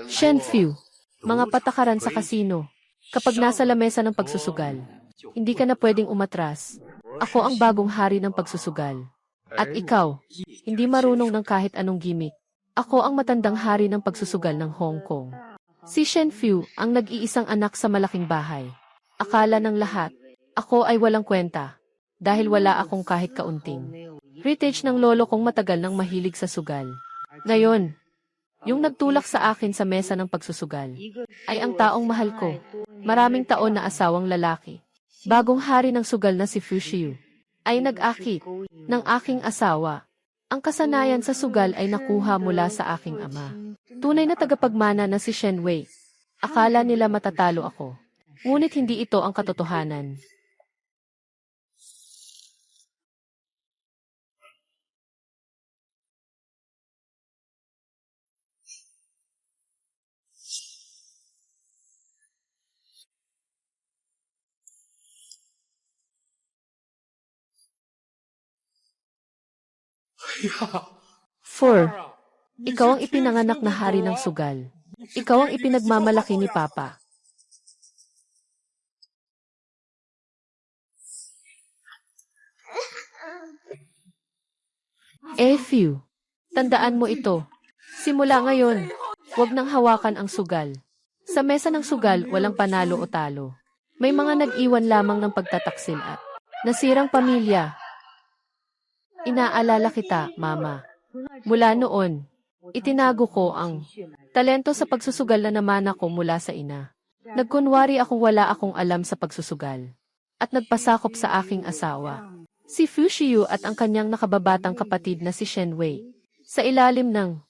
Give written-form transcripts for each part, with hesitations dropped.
Shenfu, mga patakaran sa kasino. Kapag nasa lamesa ng pagsusugal, hindi ka na pwedeng umatras. Ako ang bagong hari ng pagsusugal. At ikaw, hindi marunong ng kahit anong gimmick. Ako ang matandang hari ng pagsusugal ng Hong Kong. Si Shenfu ang nag-iisang anak sa malaking bahay. Akala ng lahat, ako ay walang kwenta. Dahil wala akong kahit kaunting heritage ng lolo kong matagal nang mahilig sa sugal. Ngayon, yung nagtulak sa akin sa mesa ng pagsusugal ay ang taong mahal ko. Maraming taon na asawang lalaki. Bagong hari ng sugal na si Fu Shiyu ay nag-akit ng aking asawa. Ang kasanayan sa sugal ay nakuha mula sa aking ama. Tunay na tagapagmana na si Shen Wei. Akala nila matatalo ako. Ngunit hindi ito ang katotohanan. Four, ikaw ang ipinanganak na hari ng sugal. Ikaw ang ipinagmamalaki ni Papa. Few, tandaan mo ito. Simula ngayon, huwag nang hawakan ang sugal. Sa mesa ng sugal, walang panalo o talo. May mga nag-iwan lamang ng pagtataksil at nasirang pamilya. Inaalala kita, Mama. Mula noon, itinago ko ang talento sa pagsusugal na naman ako mula sa ina. Nagkunwari akong wala akong alam sa pagsusugal. At nagpasakop sa aking asawa, si Fu Shiyu at ang kanyang nakababatang kapatid na si Shen Wei. Sa ilalim ng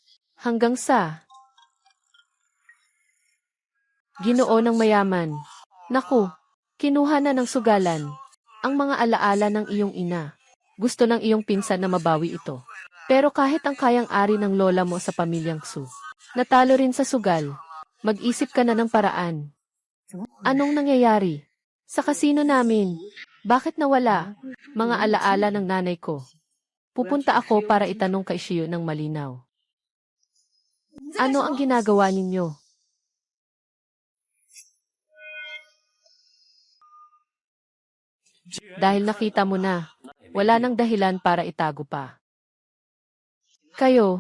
hanggang sa Ginoo ng mayaman. Naku, kinuha na ng sugalan ang mga alaala ng iyong ina. Gusto ng iyong pinsan na mabawi ito. Pero kahit ang kayang-ari ng lola mo sa pamilyang Xu, natalo rin sa sugal, mag-isip ka na ng paraan. Anong nangyayari? Sa kasino namin, bakit nawala? Mga alaala ng nanay ko. Pupunta ako para itanong kay Shiyu ng malinaw. Ano ang ginagawa ninyo? Dahil nakita mo na, wala nang dahilan para itago pa. Kayo,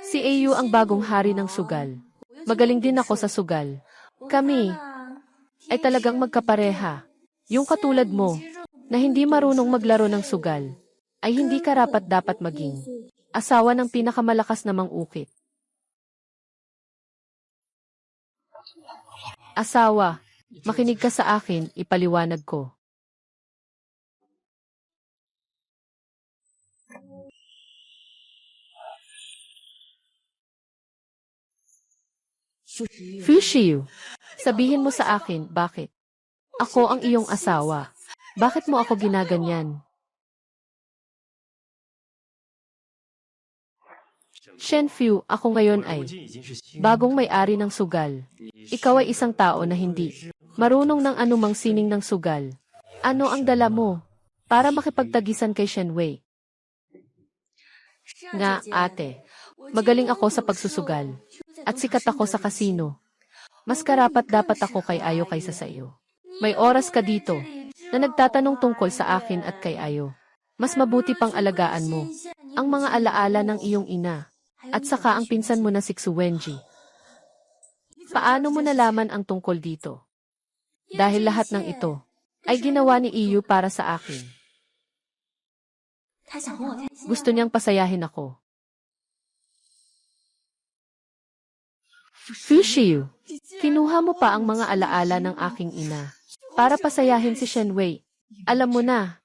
si Ayu ang bagong hari ng sugal. Magaling din ako sa sugal. Kami ay talagang magkapareha. Yung katulad mo, na hindi marunong maglaro ng sugal, ay hindi karapat-dapat maging asawa ng pinakamalakas na mangukit. Asawa, makinig ka sa akin, ipaliwanag ko. Fu Shiyu, sabihin mo sa akin, bakit? Ako ang iyong asawa. Bakit mo ako ginaganyan? Shenfu, ako ngayon ay bagong may-ari ng sugal. Ikaw ay isang tao na hindi marunong ng anumang sining ng sugal. Ano ang dala mo para makipagtagisan kay Shen Wei? Nga, ate, magaling ako sa pagsusugal. At sikat ako sa kasino. Mas karapat-dapat ako kay Ayo kaysa sa iyo. May oras ka dito na nagtatanong tungkol sa akin at kay Ayo. Mas mabuti pang alagaan mo ang mga alaala ng iyong ina at saka ang pinsan mo na si Xu Wenji. Paano mo nalaman ang tungkol dito? Dahil lahat ng ito ay ginawa ni Ayo para sa akin. Gusto niyang pasayahin ako. Fu Shiyu, kinuha mo pa ang mga alaala ng aking ina para pasayahin si Shen Wei. Alam mo na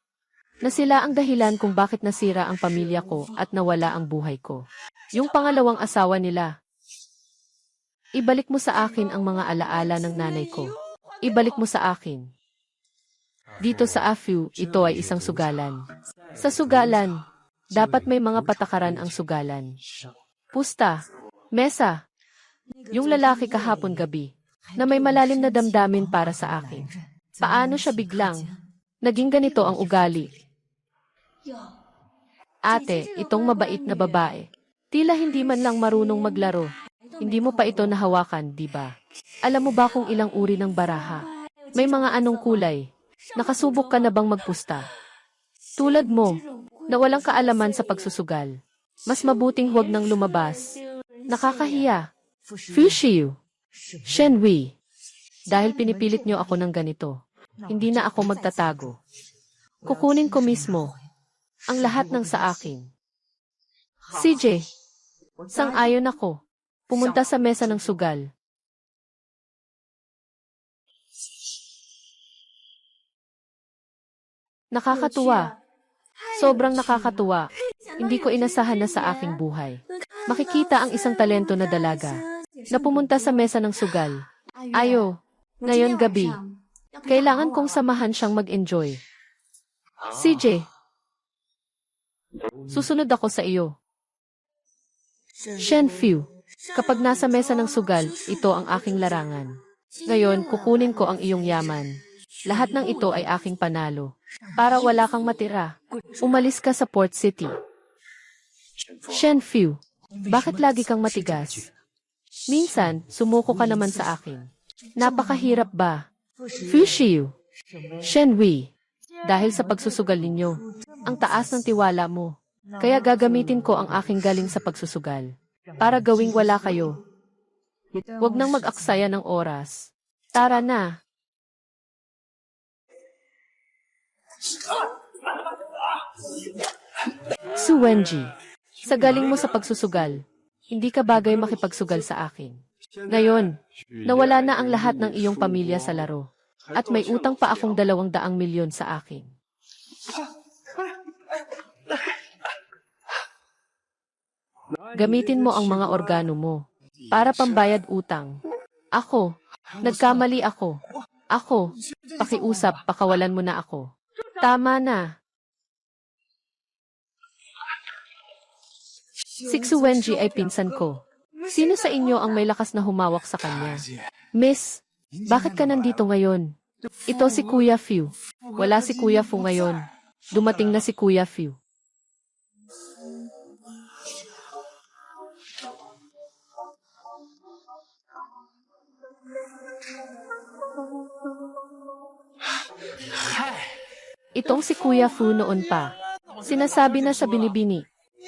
sila ang dahilan kung bakit nasira ang pamilya ko at nawala ang buhay ko. Yung pangalawang asawa nila. Ibalik mo sa akin ang mga alaala ng nanay ko. Ibalik mo sa akin. Dito sa Afu, ito ay isang sugalan. Sa sugalan, dapat may mga patakaran ang sugalan. Pusta, mesa, yung lalaki kahapon gabi, na may malalim na damdamin para sa akin. Paano siya biglang naging ganito ang ugali? Ate, itong mabait na babae, Tila hindi man lang marunong maglaro. Hindi mo pa ito nahawakan, di ba? Alam mo ba kung ilang uri ng baraha? May mga anong kulay? Nakasubok ka na bang magpusta? Tulad mo, na walang kaalaman sa pagsusugal. Mas mabuting huwag nang lumabas. Nakakahiya. Fushiu. Shenhui. Dahil pinipilit niyo ako ng ganito, hindi na ako magtatago. Kukunin ko mismo ang lahat ng sa akin. CJ, sang-ayon ako. Pumunta sa mesa ng sugal. Nakakatuwa. Sobrang nakakatuwa. Hindi ko inasahan na sa aking buhay. Makikita ang isang talento na dalaga na pumunta sa mesa ng sugal. Ayo, ngayon gabi. Kailangan kong samahan siyang mag-enjoy. CJ, susunod ako sa iyo. Shenfu, kapag nasa mesa ng sugal, ito ang aking larangan. Ngayon, kukunin ko ang iyong yaman. Lahat ng ito ay aking panalo. Para wala kang matira. Umalis ka sa Port City. Shenfu, bakit lagi kang matigas? Minsan, sumuko ka naman sa akin. Napakahirap ba? Fushiu, Shenhui, dahil sa pagsusugal ninyo, ang taas ng tiwala mo. Kaya gagamitin ko ang aking galing sa pagsusugal. Para gawing wala kayo. Huwag nang mag-aksaya ng oras. Tara na. Su Wenji, sa galing mo sa pagsusugal, hindi ka bagay makipagsugal sa akin. Ngayon, nawala na ang lahat ng iyong pamilya sa laro. At may utang pa akong 200 milyon sa akin. Gamitin mo ang mga organo mo para pambayad utang. Ako, nagkamali ako. Ako, pakiusap, pakawalan mo na ako. Tama na. Si Wenji ay pinsan ko. Sino sa inyo ang may lakas na humawak sa kanya? Miss, bakit ka nandito ngayon? Ito si Kuya Fu. Wala si Kuya Fu ngayon. Dumating na si Kuya Fu. Itong si Kuya Fu noon pa. Sinasabi na sa binibini.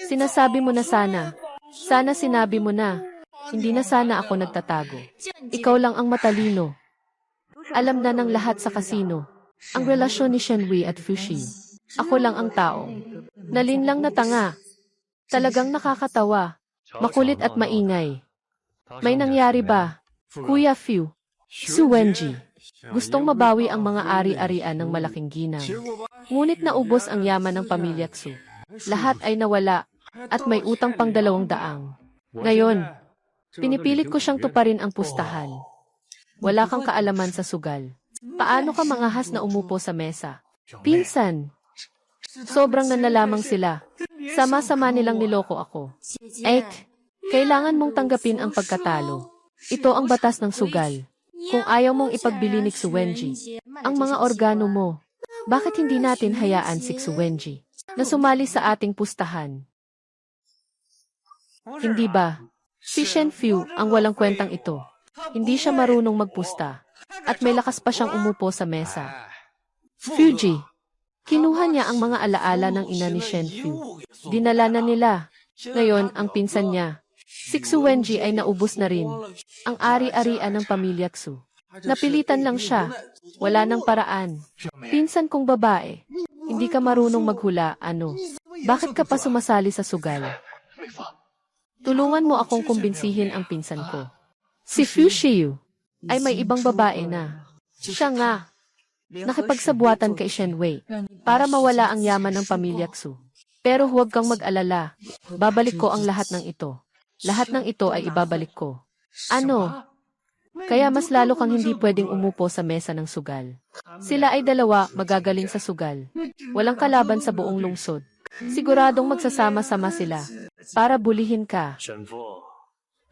Sinasabi mo na sana. Sana sinabi mo na. Hindi na sana ako nagtatago. Ikaw lang ang matalino. Alam na ng lahat sa kasino. Ang relasyon ni Shenhui at Fushi. Ako lang ang taong nalinlang na tanga. Talagang nakakatawa. Makulit at maingay. May nangyari ba? Kuya Fu. Su Wenji. Gustong mabawi ang mga ari-arian ng malaking ginang. Ngunit naubos ang yaman ng pamilya Xu. Lahat ay nawala at may utang pang 200. Ngayon, pinipilit ko siyang tuparin ang pustahan. Wala kang kaalaman sa sugal. Paano ka mangahas na umupo sa mesa? Pinsan, sobrang nanalamang sila. Sama-sama nilang niloko ako. Ek, kailangan mong tanggapin ang pagkatalo. Ito ang batas ng sugal. Kung ayaw mong ipagbili ni Xu Wenji ang mga organo mo, bakit hindi natin hayaan si Xu Wenji na sumali sa ating pustahan? Hindi ba? Si Shen Fu ang walang kwentang ito. Hindi siya marunong magpusta at may lakas pa siyang umupo sa mesa. Fuji, kinuha niya ang mga alaala ng ina ni Shen Fu. Dinala na nila. Ngayon, ang pinsan niya, si Xu Wenji ay naubos na rin. Ang ari-arian ng pamilya Xu. Napilitan lang siya. Wala nang paraan. Pinsan kong babae. Hindi ka marunong maghula, ano? Bakit ka pa sumasali sa sugal? Tulungan mo akong kumbinsihin ang pinsan ko. Si Fushiu ay may ibang babae na. Siya nga. Nakipagsabwatan kay Shenwei para mawala ang yaman ng pamilya Xu. Pero huwag kang mag-alala. Babalik ko ang lahat ng ito. Lahat ng ito ay ibabalik ko. Ano? Kaya mas lalo kang hindi pwedeng umupo sa mesa ng sugal. Sila ay dalawa magagaling sa sugal. Walang kalaban sa buong lungsod. Siguradong magsasama-sama sila para bulihin ka.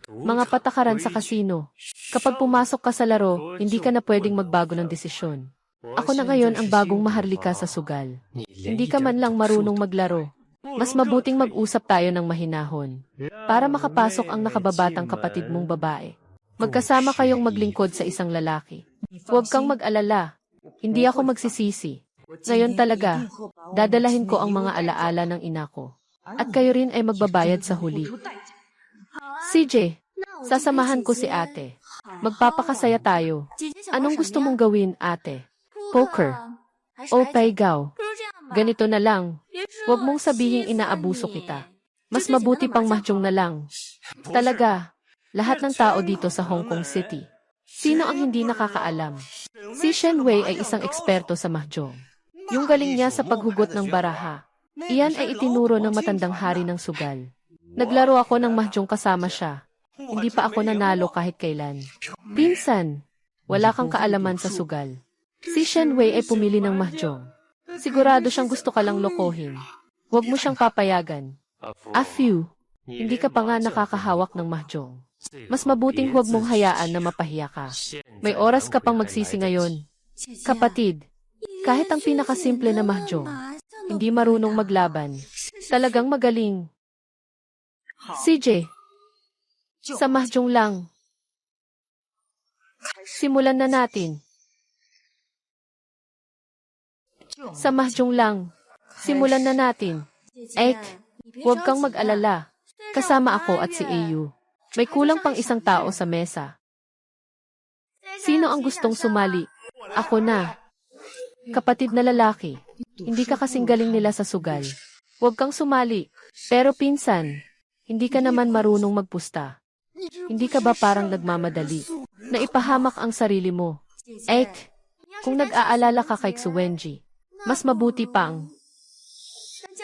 Mga patakaran sa kasino. Kapag pumasok ka sa laro, hindi ka na pwedeng magbago ng desisyon. Ako na ngayon ang bagong maharlika sa sugal. Hindi ka man lang marunong maglaro. Mas mabuting mag-usap tayo ng mahinahon para makapasok ang nakababatang kapatid mong babae. Magkasama kayong maglingkod sa isang lalaki. Huwag kang mag-alala. Hindi ako magsisisi. Ngayon talaga, dadalahin ko ang mga alaala ng ina ko. At kayo rin ay magbabayad sa huli. CJ, sasamahan ko si ate. Magpapakasaya tayo. Anong gusto mong gawin, ate? Poker. O paygaw. Ganito na lang. Huwag mong sabihing inaabuso kita. Mas mabuti pang mahjong na lang. Talaga, lahat ng tao dito sa Hong Kong City. Sino ang hindi nakakaalam? Si Shen Wei ay isang eksperto sa mahjong. Yung galing niya sa paghugot ng baraha. Iyan ay itinuro ng matandang hari ng sugal. Naglaro ako ng mahjong kasama siya. Hindi pa ako nanalo kahit kailan. Pinsan, wala kang kaalaman sa sugal. Si Shen Wei ay pumili ng mahjong. Sigurado siyang gusto ka lang lokohin. Huwag mo siyang papayagan. Afew, hindi ka pa nga nakakahawak ng mahjong. Mas mabuting huwag mong hayaan na mapahiya ka. May oras ka pang magsisi ngayon. Kapatid, kahit ang pinakasimple na mahjong, hindi marunong maglaban. Talagang magaling. CJ, sa mahjong lang. Simulan na natin. Sa mahjong lang. Simulan na natin. Ek, huwag kang mag-alala. Kasama ako at si Ayu. May kulang pang isang tao sa mesa. Sino ang gustong sumali? Ako na. Kapatid na lalaki. Hindi ka kasing galing nila sa sugal. Huwag kang sumali. Pero pinsan, hindi ka naman marunong magpusta. Hindi ka ba parang nagmamadali? Naipahamak ang sarili mo. Ek, kung nag-aalala ka kay Xuwenji, mas mabuti pang.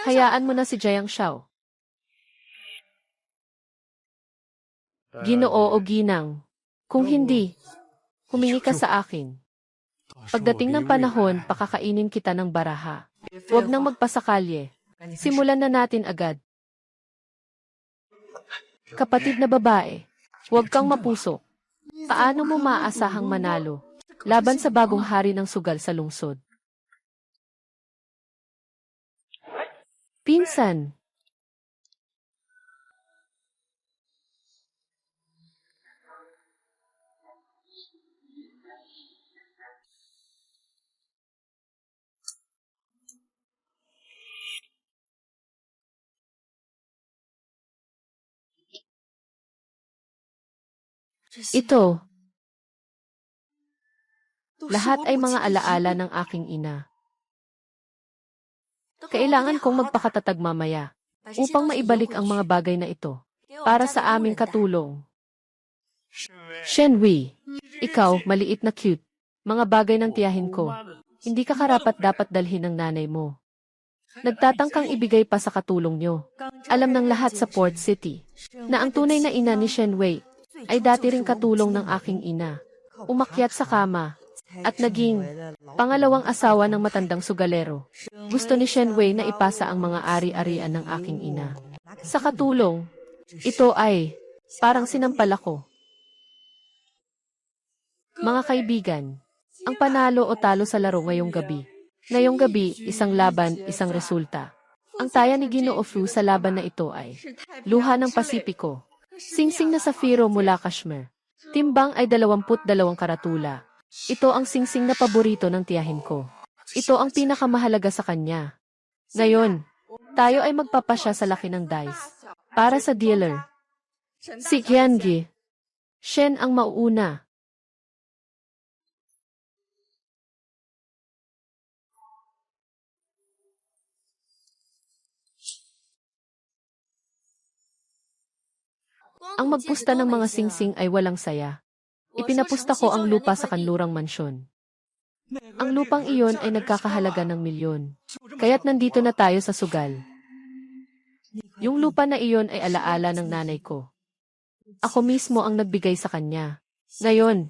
Hayaan mo na si Jiang Xiao. Ginoo o ginang. Kung hindi, humingi ka sa akin. Pagdating ng panahon, pakakainin kita ng baraha. Huwag nang magpasakalye. Simulan na natin agad. Kapatid na babae, huwag kang mapusok. Paano mo maaasahang manalo laban sa bagong hari ng sugal sa lungsod? Pinsan. Ito. Lahat ay mga alaala ng aking ina. Kailangan kong magpakatatag mamaya upang maibalik ang mga bagay na ito para sa aming katulong. Shen Wei, ikaw, maliit na cute. Mga bagay ng tiyahin ko. Hindi ka karapat-dapat dalhin ng nanay mo. Nagtatangkang ibigay pa sa katulong nyo. Alam ng lahat sa Port City na ang tunay na ina ni Shen Wei ay dati ring katulong ng aking ina. Umakyat sa kama at naging pangalawang asawa ng matandang sugalero. Gusto ni Shen Wei na ipasa ang mga ari-arian ng aking ina. Sa katulong, ito ay parang sinampal ako. Mga kaibigan, ang panalo o talo sa laro ngayong gabi. Ngayong gabi, isang laban, isang resulta. Ang taya ni Ginoo Fu sa laban na ito ay luha ng Pasipiko. Singsing na safiro mula Kashmir. Timbang ay 22 karatula. Ito ang singsing na paborito ng tiyahin ko. Ito ang pinakamahalaga sa kanya. Ngayon, tayo ay magpapasya sa laki ng dice. Para sa dealer. Si Qiangi. Shen ang mauuna. Ang magpusta ng mga singsing ay walang saya. Ipinapusta ko ang lupa sa kanlurang mansyon. Ang lupang iyon ay nagkakahalaga ng milyon. Kaya't nandito na tayo sa sugal. Yung lupa na iyon ay alaala ng nanay ko. Ako mismo ang nagbigay sa kanya. Ngayon,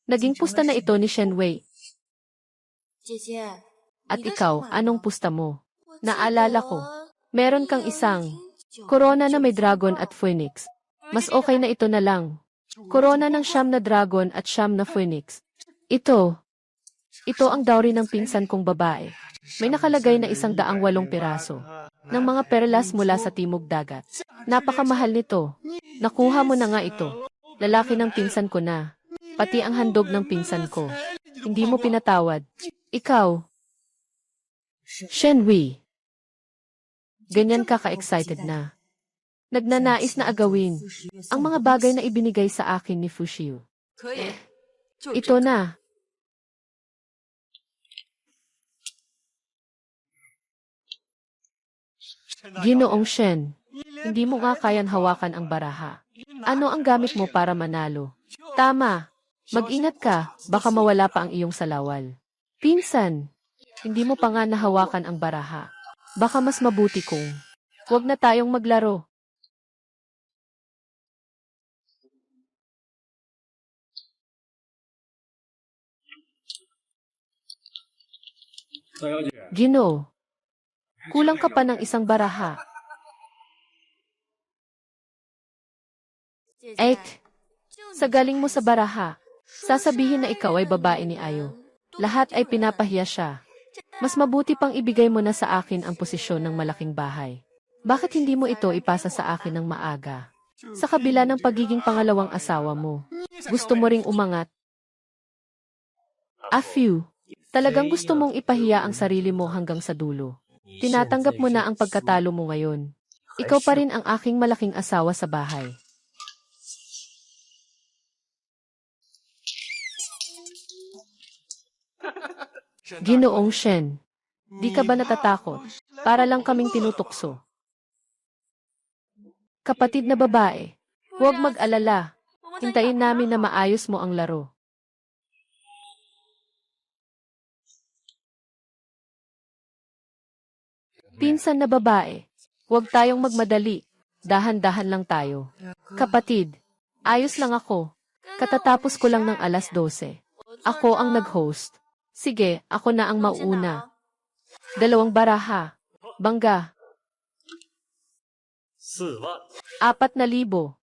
naging pusta na ito ni Shen Wei. At ikaw, anong pusta mo? Naalala ko, meron kang isang korona na may dragon at phoenix. Mas okay na ito na lang. Korona ng 9 na dragon at 9 na phoenix. Ito ang dowry ng pinsan kong babae. May nakalagay na 108 piraso. ng mga perlas mula sa timog dagat. Napakamahal nito. Nakuha mo na nga ito. Lalaki ng pinsan ko na. Pati ang handog ng pinsan ko. Hindi mo pinatawad. Ikaw. Shen Wei. Ganyan ka ka-excited na. Nagnanais na agawin ang mga bagay na ibinigay sa akin ni Fuxiu. Ito na. Ginoong Shen, hindi mo nga kayang hawakan ang baraha. Ano ang gamit mo para manalo? Tama. Mag-ingat ka, baka mawala pa ang iyong salawal. Pinsan, hindi mo pa nga nahawakan ang baraha. Baka mas mabuti kung huwag na tayong maglaro. Ginoo, kulang ka pa ng isang baraha. Ek, sa galing mo sa baraha, sasabihin na ikaw ay babae ni Ayo. Lahat ay pinapahiya siya. Mas mabuti pang ibigay mo na sa akin ang posisyon ng malaking bahay. Bakit hindi mo ito ipasa sa akin ng maaga? Sa kabila ng pagiging pangalawang asawa mo, gusto mo ring umangat? Afew, talagang gusto mong ipahiya ang sarili mo hanggang sa dulo. Tinatanggap mo na ang pagkatalo mo ngayon. Ikaw pa rin ang aking malaking asawa sa bahay. Ginoong Shen, di ka ba natatakot? Para lang kaming tinutukso. Kapatid na babae, huwag mag-alala. Hintayin namin na maayos mo ang laro. Pinsan na babae, huwag tayong magmadali. Dahan-dahan lang tayo. Kapatid, ayos lang ako. Katatapos ko lang ng 12:00. Ako ang nag-host. Sige, ako na ang mauuna. 2 baraha. Bangga. 4,000.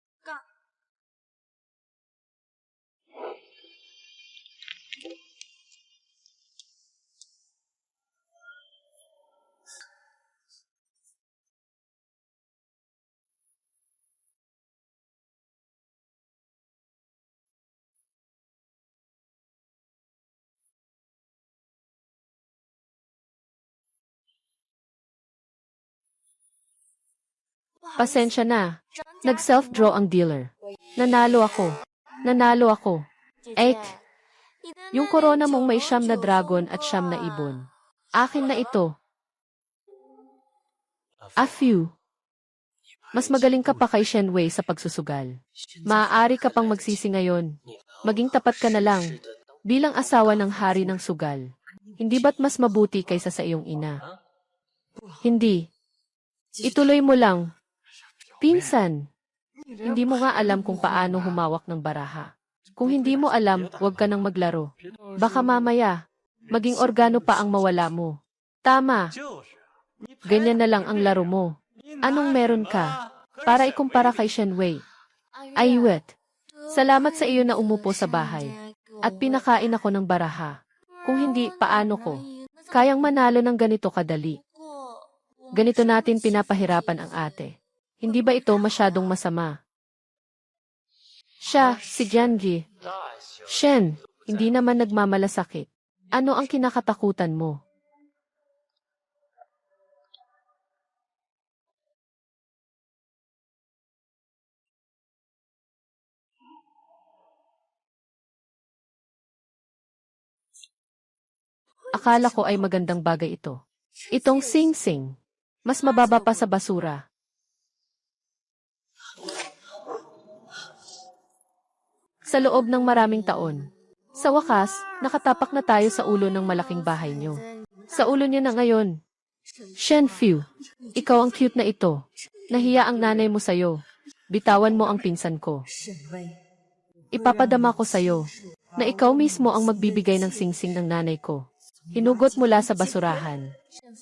Pasensya na. Nag-self-draw ang dealer. Nanalo ako. Nanalo ako. Ek, yung corona mong may 9 na dragon at 9 na ibon. Akin na ito. Afew. Mas magaling ka pa kay Shen Wei sa pagsusugal. Maaari ka pang magsisi ngayon. Maging tapat ka na lang. Bilang asawa ng hari ng sugal. Hindi ba't mas mabuti kaysa sa iyong ina? Hindi. Ituloy mo lang. Pinsan, hindi mo nga alam kung paano humawak ng baraha. Kung hindi mo alam, huwag ka nang maglaro. Baka mamaya, maging organo pa ang mawala mo. Tama. Ganyan na lang ang laro mo. Anong meron ka? Para ikumpara kay Shen Wei. Aywet. Salamat sa iyo na umupo sa bahay. At pinakain ako ng baraha. Kung hindi, paano ko? Kayang manalo ng ganito kadali. Ganito natin pinapahirapan ang ate. Hindi ba ito masyadong masama? Siya, si Jianji. Shen, hindi naman nagmamalasakit. Ano ang kinakatakutan mo? Akala ko ay magandang bagay ito. Itong sing-sing. Mas mababa pa sa basura. Sa loob ng maraming taon. Sa wakas, nakatapak na tayo sa ulo ng malaking bahay niyo. Sa ulo niya na ngayon. Shen Fu, ikaw ang cute na ito. Nahiya ang nanay mo sa'yo. Bitawan mo ang pinsan ko. Ipapadama ko sa'yo na ikaw mismo ang magbibigay ng singsing ng nanay ko. Hinugot mula sa basurahan.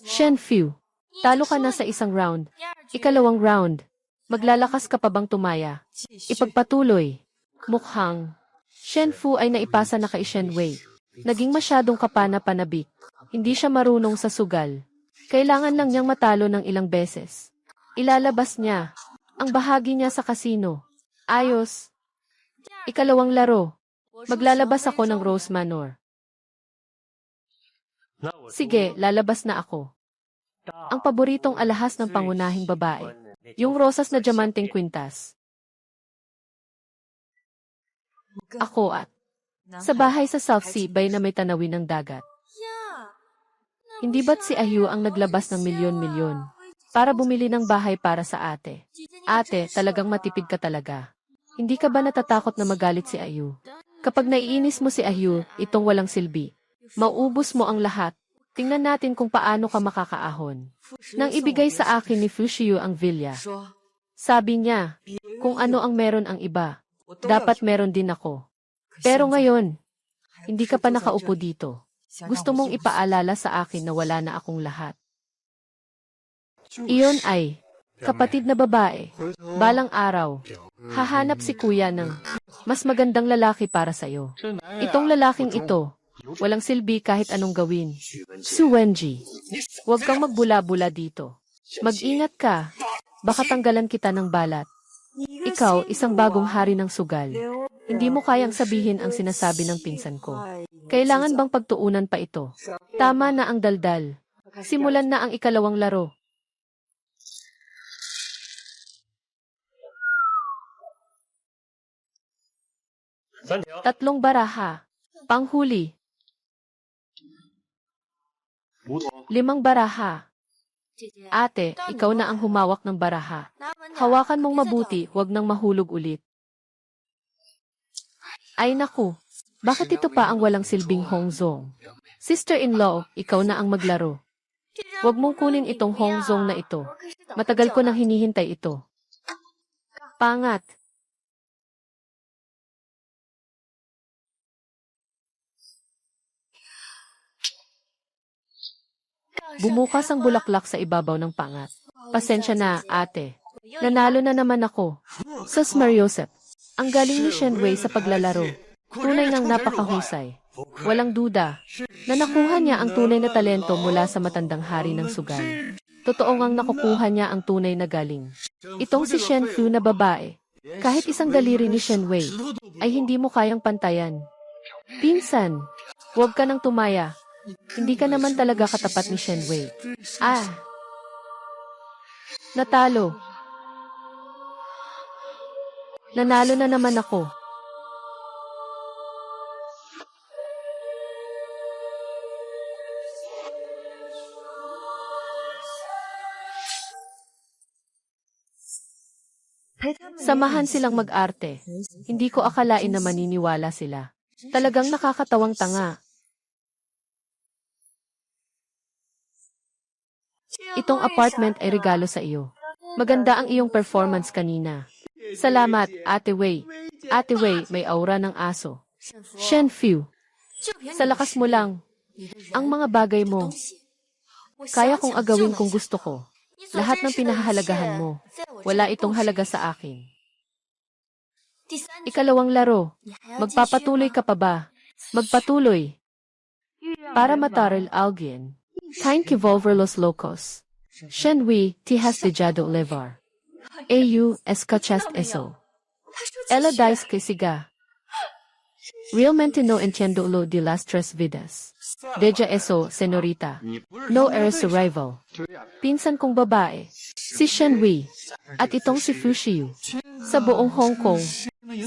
Shen Fu, talo ka na sa isang round. Ikalawang round. Maglalakas ka pa bang tumaya? Ipagpatuloy. Mukhang Shen Fu ay naipasa na kay Shen Wei. Naging masyadong kapana-panabik. Hindi siya marunong sa sugal. Kailangan lang niyang matalo ng ilang beses. Ilalabas niya ang bahagi niya sa kasino. Ayos. Ikalawang laro. Maglalabas ako ng Rose Manor. Sige, lalabas na ako. Ang paboritong alahas ng pangunahing babae. Yung rosas na diamanteng kwintas. Ako at sa bahay sa South Sea Bay na may tanawin ng dagat. Hindi ba't si Ahyu ang naglabas ng milyon-milyon para bumili ng bahay para sa ate? Ate, talagang matipid ka talaga. Hindi ka ba natatakot na magalit si Ahyu? Kapag naiinis mo si Ahyu, itong walang silbi. Mauubos mo ang lahat. Tingnan natin kung paano ka makakaahon. Nang ibigay sa akin ni Fushiyu ang villa. Sabi niya, kung ano ang meron ang iba, dapat meron din ako. Pero ngayon, hindi ka pa nakaupo dito. Gusto mong ipaalala sa akin na wala na akong lahat. Iyon ay, kapatid na babae, balang araw, hahanap si kuya ng mas magandang lalaki para sa'yo. Itong lalaking ito, walang silbi kahit anong gawin. Su Wenji, huwag kang magbula-bula dito. Mag-ingat ka, baka tanggalan kita ng balat. Ikaw, isang bagong hari ng sugal. Hindi mo kayang sabihin ang sinasabi ng pinsan ko. Kailangan bang pagtuunan pa ito? Tama na ang daldal. Simulan na ang ikalawang laro. Tatlong baraha. Panghuli. 5 baraha. Ate, ikaw na ang humawak ng baraha. Hawakan mong mabuti, huwag nang mahulog ulit. Ay naku, bakit ito pa ang walang silbing Hongzong? Sister-in-law, ikaw na ang maglaro. Huwag mong kunin itong Hongzong na ito. Matagal ko nang hinihintay ito. Pangat. Bumukas ang bulaklak sa ibabaw ng pangat. Pasensya na, ate. Nanalo na naman ako. Sus Mariosep, ang galing ni Shenwei sa paglalaro. Tunay ng napakahusay. Walang duda na nakuha niya ang tunay na talento mula sa matandang hari ng sugal. Totoo ngang nakukuha niya ang tunay na galing. Itong si Shen Fu na babae, kahit isang daliri ni Shenwei, ay hindi mo kayang pantayan. Pinsan, huwag ka nang tumaya. Hindi ka naman talaga katapat ni Shenwei. Natalo. Nanalo na naman ako. Samahan silang mag-arte. Hindi ko akalain na maniniwala sila. Talagang nakakatawang tanga. Itong apartment ay regalo sa iyo. Maganda ang iyong performance kanina. Salamat, Ate Wei. Ate Wei, may aura ng aso. Shen Fu, sa lakas mo lang. Ang mga bagay mo, kaya kong agawin kung gusto ko. Lahat ng pinahahalagahan mo, wala itong halaga sa akin. Ikalawang laro, magpapatuloy ka pa ba? Magpatuloy. Para mataril alguien. Time Kivolver Los Locos. Shenwei, Tihas de Jado Levar. AU, Escachast Eso. Ella Dice Kesiga. Realmente no entiendo lo de las tres vidas. Deja eso, senorita. No eres survival. Pinsan kong babae, si Shenwei, at itong si Fushiyu. Sa buong Hong Kong,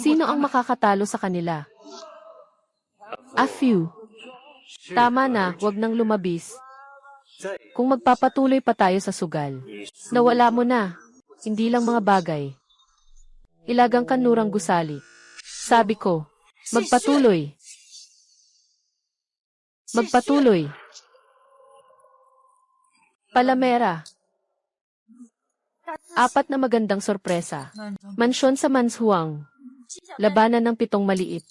sino ang makakatalo sa kanila? A few. Tama na, wag nang lumabis. Kung magpapatuloy pa tayo sa sugal, nawala mo na. Hindi lang mga bagay. Ilagang kanurang gusali. Sabi ko, magpatuloy. Magpatuloy. Palamera. 4 na magandang sorpresa. Mansyon sa Manshuang. Labanan ng 7 maliit.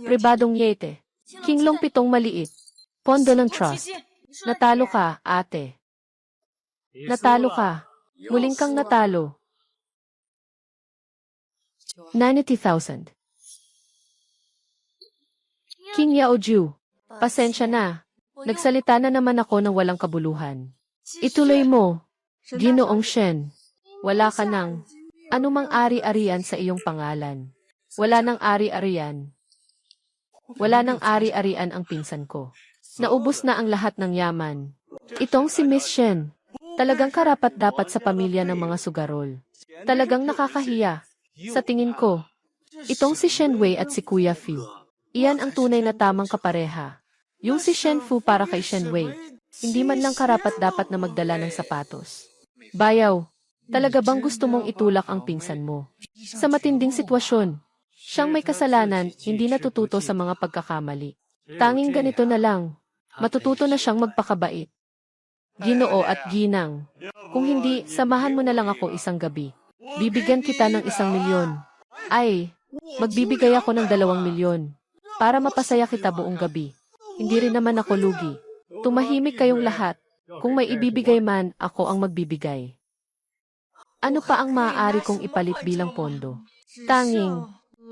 Pribadong yete. Kinglong 7 maliit. Pondo ng trust. Natalo ka, ate. Natalo ka. Muling kang natalo. 90,000. King Yaoju, pasensya na. Nagsalita na naman ako ng walang kabuluhan. Ituloy mo, Ginoong Shen. Wala ka nang anumang ari-arian sa iyong pangalan. Wala nang ari-arian. Wala nang ari-arian ang pinsan ko. Naubos na ang lahat ng yaman. Itong si Miss Shen. Talagang karapat-dapat sa pamilya ng mga sugarol. Talagang nakakahiya. Sa tingin ko, itong si Shen Wei at si Kuya Fu. Iyan ang tunay na tamang kapareha. Yung si Shen Fu para kay Shen Wei. Hindi man lang karapat-dapat na magdala ng sapatos. Bayaw, talaga bang gusto mong itulak ang pinsan mo? Sa matinding sitwasyon, siyang may kasalanan, hindi natututo sa mga pagkakamali. Tanging ganito na lang, matututo na siyang magpakabait. Ginoo at Ginang, kung hindi, samahan mo na lang ako isang gabi. Bibigyan kita ng 1,000,000. Ay, magbibigay ako ng 2,000,000 para mapasaya kita buong gabi. Hindi rin naman ako lugi. Tumahimik kayong lahat. Kung may ibibigay man, ako ang magbibigay. Ano pa ang maaari kong ipalit bilang pondo? Tanging,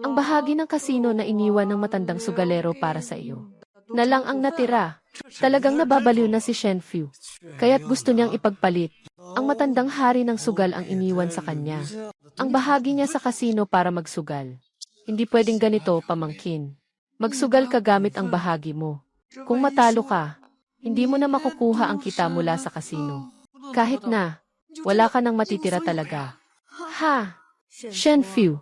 ang bahagi ng kasino na iniwan ng matandang sugalero para sa iyo. Na lang ang natira. Talagang nababaliw na si Shen Fu. Kaya't gusto niyang ipagpalit. Ang matandang hari ng sugal ang iniwan sa kanya. Ang bahagi niya sa kasino para magsugal. Hindi pwedeng ganito, pamangkin. Magsugal ka gamit ang bahagi mo. Kung matalo ka, hindi mo na makukuha ang kita mula sa kasino. Kahit na, wala ka nang matitira talaga. Ha! Shen Fu.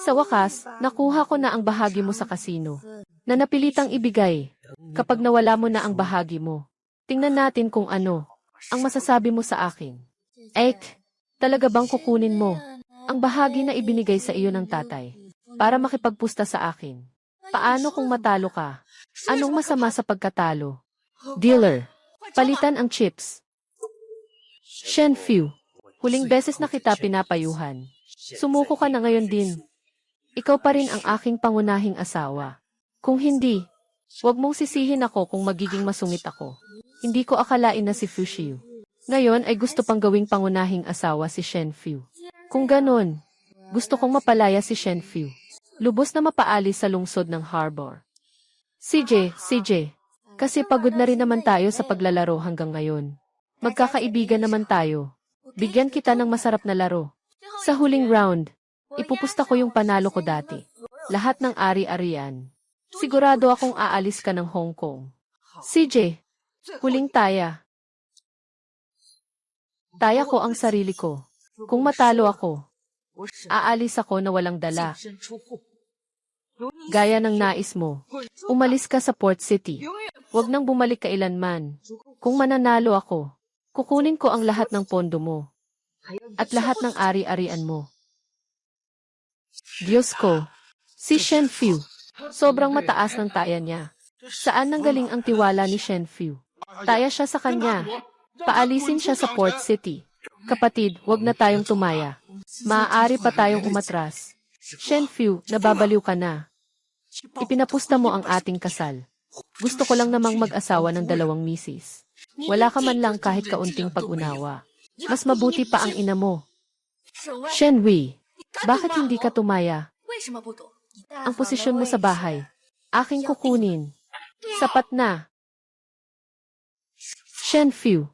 Sa wakas, nakuha ko na ang bahagi mo sa kasino. Na napilitang ibigay. Kapag nawala mo na ang bahagi mo, tingnan natin kung ano ang masasabi mo sa akin. Ek, talaga bang kukunin mo ang bahagi na ibinigay sa iyo ng tatay para makipagpusta sa akin? Paano kung matalo ka? Anong masama sa pagkatalo? Dealer, palitan ang chips. Shen Fu, huling beses na kita pinapayuhan. Sumuko ka na ngayon din. Ikaw pa rin ang aking pangunahing asawa. Kung hindi, huwag mong sisihin ako kung magiging masungit ako. Hindi ko akalain na si Fu Xiu. Ngayon ay gusto pang gawing pangunahing asawa si Shen Fu. Kung ganon, gusto kong mapalaya si Shen Fu. Lubos na mapaalis sa lungsod ng harbor. CJ, kasi pagod na rin naman tayo sa paglalaro hanggang ngayon. Magkakaibigan naman tayo. Bigyan kita ng masarap na laro. Sa huling round, ipupusta ko yung panalo ko dati. Lahat ng ari-arian. Sigurado akong aalis ka ng Hong Kong. CJ, huling taya. Taya ko ang sarili ko. Kung matalo ako, aalis ako na walang dala. Gaya ng nais mo. Umalis ka sa Port City. Huwag nang bumalik kailanman. Kung mananalo ako, kukunin ko ang lahat ng pondo mo. At lahat ng ari-arian mo. Diyos ko, si Shen Fu. Sobrang mataas ng taya niya. Saan nanggaling ang tiwala ni Shen Fu? Taya siya sa kanya. Paalisin siya sa Port City. Kapatid, wag na tayong tumaya. Maaari pa tayong umatras. Shen Fu, nababaliw ka na. Ipinapusta mo ang ating kasal. Gusto ko lang namang mag-asawa ng 2 misis. Wala ka man lang kahit kaunting pag-unawa. Mas mabuti pa ang ina mo. Shen Wei, bakit hindi ka tumaya? Ang posisyon mo sa bahay, aking kukunin. Sapat na. Shen Fu,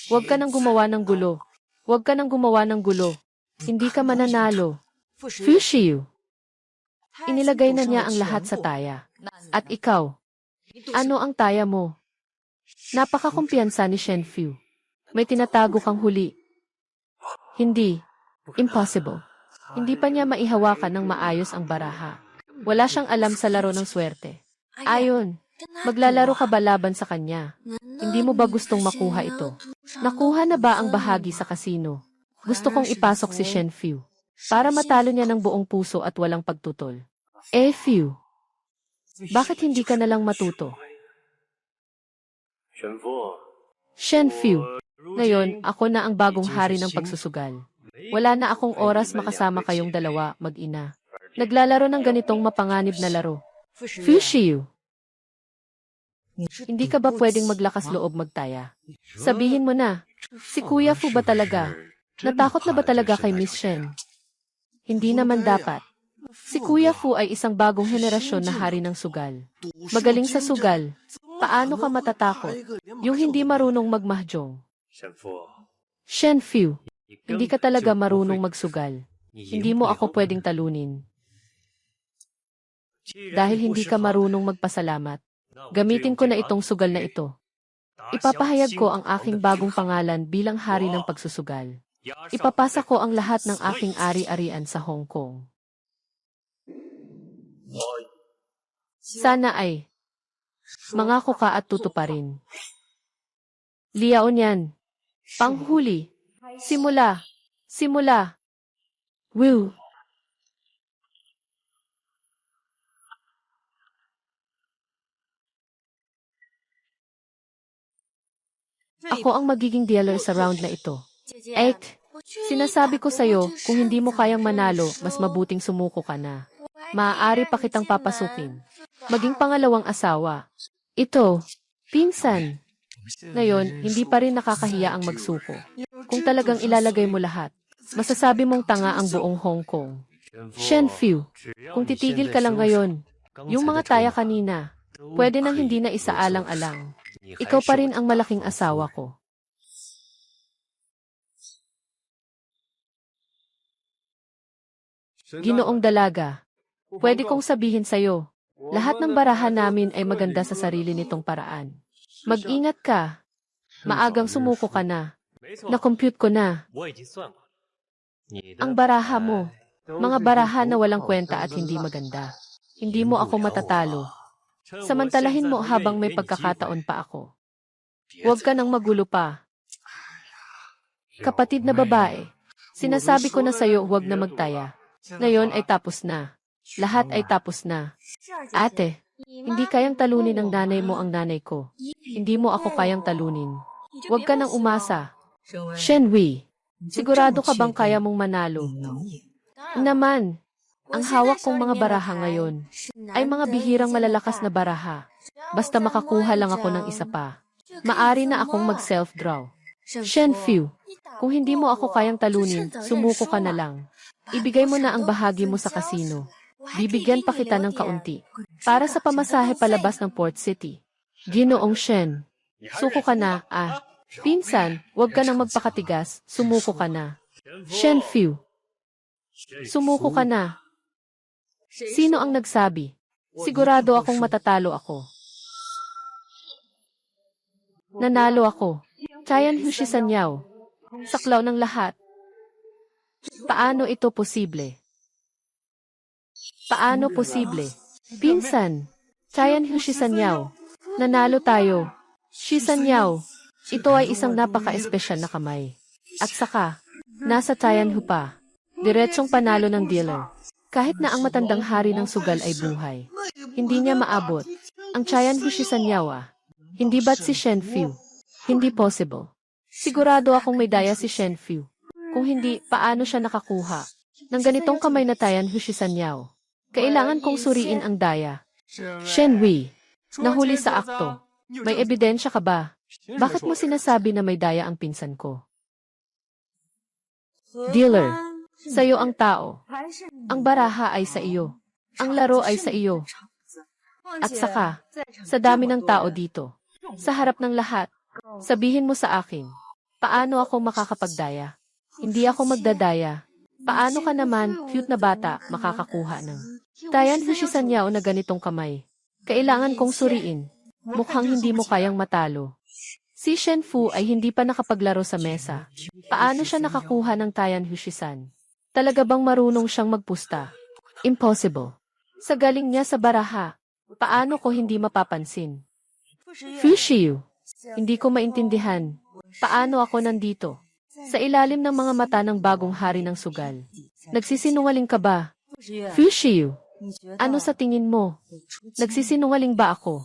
huwag ka nang gumawa ng gulo. Huwag ka nang gumawa ng gulo. Hindi ka mananalo. Fu Xiu. Inilagay na niya ang lahat sa taya. At ikaw, ano ang taya mo? Napakakumpiyansa ni Shen Fu. May tinatago kang huli. Hindi. Impossible. Hindi pa niya maihawakan ng maayos ang baraha. Wala siyang alam sa laro ng swerte. Ayon, maglalaro ka ba laban sa kanya? Hindi mo ba gustong makuha ito? Nakuha na ba ang bahagi sa kasino? Gusto kong ipasok si Shen Fu para matalo niya ng buong puso at walang pagtutol. Fu, bakit hindi ka nalang matuto? Shen Fu, ngayon ako na ang bagong hari ng pagsusugal. Wala na akong oras makasama kayong dalawa, mag-ina. Naglalaro ng ganitong mapanganib na laro. Fu Xiu, hindi ka ba pwedeng maglakas loob magtaya? Sabihin mo na, si Kuya Fu ba talaga? Natakot na ba talaga kay Miss Shen? Hindi naman dapat. Si Kuya Fu ay isang bagong henerasyon na hari ng sugal. Magaling sa sugal. Paano ka matatakot? Yung hindi marunong magmahjong. Shen Fu, hindi ka talaga marunong magsugal. Hindi mo ako pwedeng talunin. Dahil hindi ka marunong magpasalamat, gamitin ko na itong sugal na ito. Ipapahayag ko ang aking bagong pangalan bilang hari ng pagsusugal. Ipapasa ko ang lahat ng aking ari-arian sa Hong Kong. Sana ay mangako ka at tutuparin. Liaon yan. Panghuli. Simula. Simula. Woo. Ako ang magiging dealer sa round na ito. Sinasabi ko sa'yo, kung hindi mo kayang manalo, mas mabuting sumuko ka na. Maaari pa kitang papasukin. Maging pangalawang asawa. Ito, pinsan. Ngayon, hindi pa rin nakakahiya ang magsuko. Kung talagang ilalagay mo lahat, masasabi mong tanga ang buong Hong Kong. Shen Fu, kung titigil ka lang ngayon, yung mga taya kanina, pwede nang hindi na isaalang-alang. Ikaw pa rin ang malaking asawa ko. Ginoong dalaga, pwede kong sabihin sa'yo, lahat ng barahan namin ay maganda sa sarili nitong paraan. Mag-ingat ka. Maagang sumuko ka na. Na-compute ko na. Ang baraha mo, mga baraha na walang kwenta at hindi maganda. Hindi mo ako matatalo. Samantalahin mo habang may pagkakataon pa ako. Huwag ka nang magulo pa. Kapatid na babae, sinasabi ko na sa'yo huwag na magtaya. Ngayon ay tapos na. Lahat ay tapos na. Ate, hindi kayang talunin ng nanay mo ang nanay ko. Hindi mo ako kayang talunin. Huwag ka nang umasa. Shen Wei, sigurado ka bang kaya mong manalo? Naman, ang hawak kong mga baraha ngayon ay mga bihirang malalakas na baraha. Basta makakuha lang ako ng isa pa. Maari na akong mag-self-draw. Shen Fu, kung hindi mo ako kayang talunin, sumuko ka na lang. Ibigay mo na ang bahagi mo sa kasino. Bibigyan pa kita ng kaunti. Para sa pamasahe palabas ng Port City. Ginoong Shen, suko ka na, Pinsan, huwag ka nang magpakatigas, sumuko ka na. Shen Fu, sumuko ka na. Sino ang nagsabi? Sigurado akong matatalo ako. Nanalo ako. Chayan Hushi Sanyaw. Saklaw ng lahat. Paano ito posible? Paano posible? Pinsan, Chayan Hushi Sanyaw. Nanalo tayo. Shi Sanyaw. Ito ay isang napaka-espesyal na kamay. At saka, nasa Chayan Hu pa. Diretsong panalo ng dealer. Kahit na ang matandang hari ng sugal ay buhay. Hindi niya maabot. Ang Chayan Hushi Sanyaw Hindi ba't si Shen Fu? Hindi possible. Sigurado akong may daya si Shen Fu. Kung hindi, paano siya nakakuha ng ganitong kamay na Chayan Hushi Sanyaw? Kailangan kong suriin ang daya. Shen Wei, nahuli sa akto. May ebidensya ka ba? Bakit mo sinasabi na may daya ang pinsan ko? Dealer, sa'yo ang tao. Ang baraha ay sa iyo. Ang laro ay sa iyo. At saka, sa dami ng tao dito, sa harap ng lahat, sabihin mo sa akin, paano ako makakapagdaya? Hindi ako magdadaya. Paano ka naman, cute na bata, makakakuha ng Chayan Hushi Sanyaw na ganitong kamay? Kailangan kong suriin. Mukhang hindi mo kayang matalo. Si Shen Fu ay hindi pa nakapaglaro sa mesa. Paano siya nakakuha ng Chayan Hushi San? Talaga bang marunong siyang magpusta? Impossible. Sa galing niya sa baraha, paano ko hindi mapapansin? Fu Shiyu, hindi ko maintindihan. Paano ako nandito? Sa ilalim ng mga mata ng bagong hari ng sugal. Nagsisinungaling ka ba? Fu Shiyu, ano sa tingin mo? Nagsisinungaling ba ako?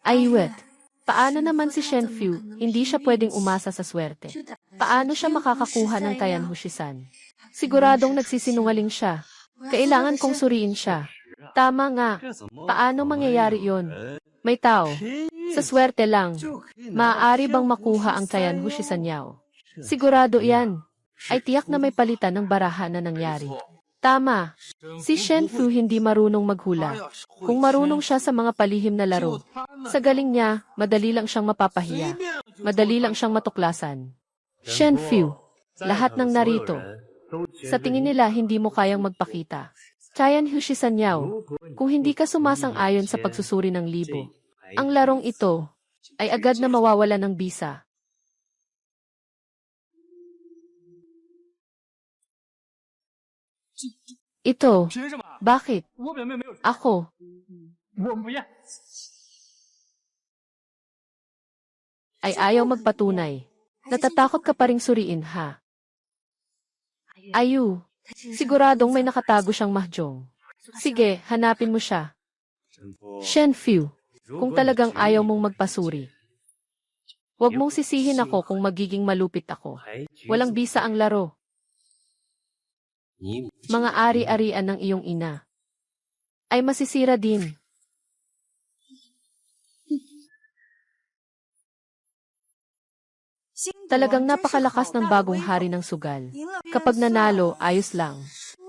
Aywet, paano naman si Shen Fu, hindi siya pwedeng umasa sa swerte? Paano siya makakakuha ng Chayan Hushi San? Siguradong nagsisinungaling siya. Kailangan kong suriin siya. Tama nga. Paano mangyayari yon? May tao. Sa swerte lang. Maaari bang makuha ang Chayan Hushi Sanyaw? Sigurado yan. Ay tiyak na may palitan ng baraha na nangyari. Tama. Si Shen Fu hindi marunong maghula. Kung marunong siya sa mga palihim na laro, sa galing niya, madali lang siyang mapapahiya. Madali lang siyang matuklasan. Shen Fu, lahat ng narito. Sa tingin nila hindi mo kayang magpakita. Chayan Hushi Sanyaw, kung hindi ka sumasang-ayon sa pagsusuri ng libo, ang larong ito ay agad na mawawala ng bisa. Ito, bakit? Ako. Ay ayaw magpatunay. Natatakot ka pa ring suriin, ha? Ayu, siguradong may nakatago siyang mahjong. Sige, hanapin mo siya. Shen Fu, kung talagang ayaw mong magpasuri, huwag mong sisihin ako kung magiging malupit ako. Walang bisa ang laro. Mga ari-arian ng iyong ina ay masisira din. Talagang napakalakas ng bagong hari ng sugal. Kapag nanalo, ayos lang.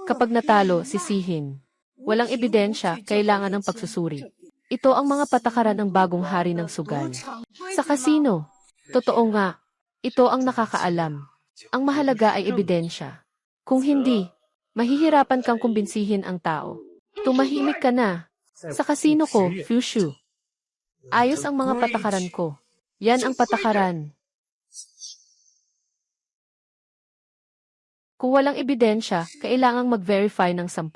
Kapag natalo, sisihin. Walang ebidensya, kailangan ng pagsusuri. Ito ang mga patakaran ng bagong hari ng sugal. Sa kasino, totoo nga, ito ang nakakaalam. Ang mahalaga ay ebidensya. Kung hindi, mahihirapan kang kumbinsihin ang tao. Tumahimik ka na. Sa kasino ko, Fushu. Ayos ang mga patakaran ko. Yan ang patakaran. Kung walang ebidensya, kailangang mag-verify ng 10.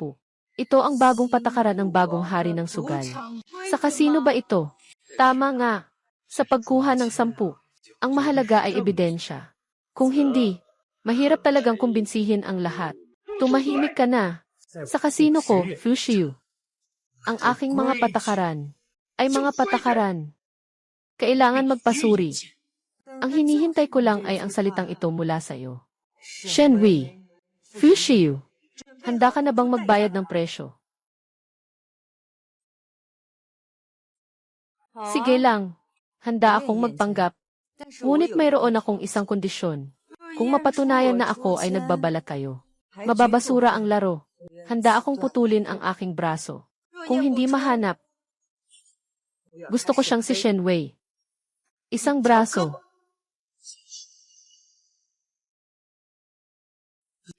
Ito ang bagong patakaran ng bagong hari ng sugal. Sa kasino ba ito? Tama nga. Sa pagkuha ng 10, ang mahalaga ay ebidensya. Kung hindi, mahirap talagang kumbinsihin ang lahat. Tumahimik ka na. Sa kasino ko, Fushu. Ang aking mga patakaran ay mga patakaran. Kailangan magpasuri. Ang hinihintay ko lang ay ang salitang ito mula sa iyo. Shen Wei, Fushu, handa ka na bang magbayad ng presyo? Sige lang, handa akong magpanggap. Ngunit mayroon akong isang kondisyon. Kung mapatunayan na ako ay nagbabalat kayo, mababasura ang laro. Handa akong putulin ang aking braso. Kung hindi mahanap, gusto ko siyang si Shen Wei. Isang braso.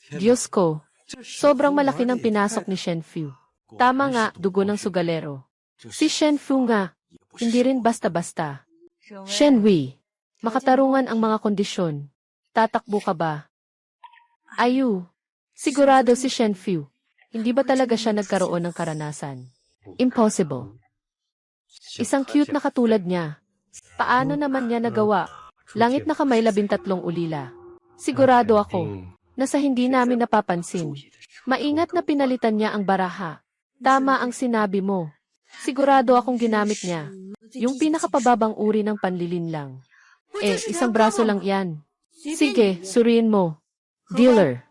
Diyos ko, sobrang malaki ng pinasok ni Shen Fu. Tama nga, dugo ng sugalero. Si Shen Fu nga, hindi rin basta-basta. Shen Wei, makatarungan ang mga kondisyon. Tatakbo ka ba? Ayu, sigurado si Shen Fu. Hindi ba talaga siya nagkaroon ng karanasan? Impossible. Isang cute na katulad niya. Paano naman niya nagawa? Langit na kamay 13 ulila. Sigurado ako na sa hindi namin napapansin. Maingat na pinalitan niya ang baraha. Tama ang sinabi mo. Sigurado akong ginamit niya. Yung pinakapababang uri ng panlilinlang. Isang braso lang yan. Sige, suriin mo. Dealer.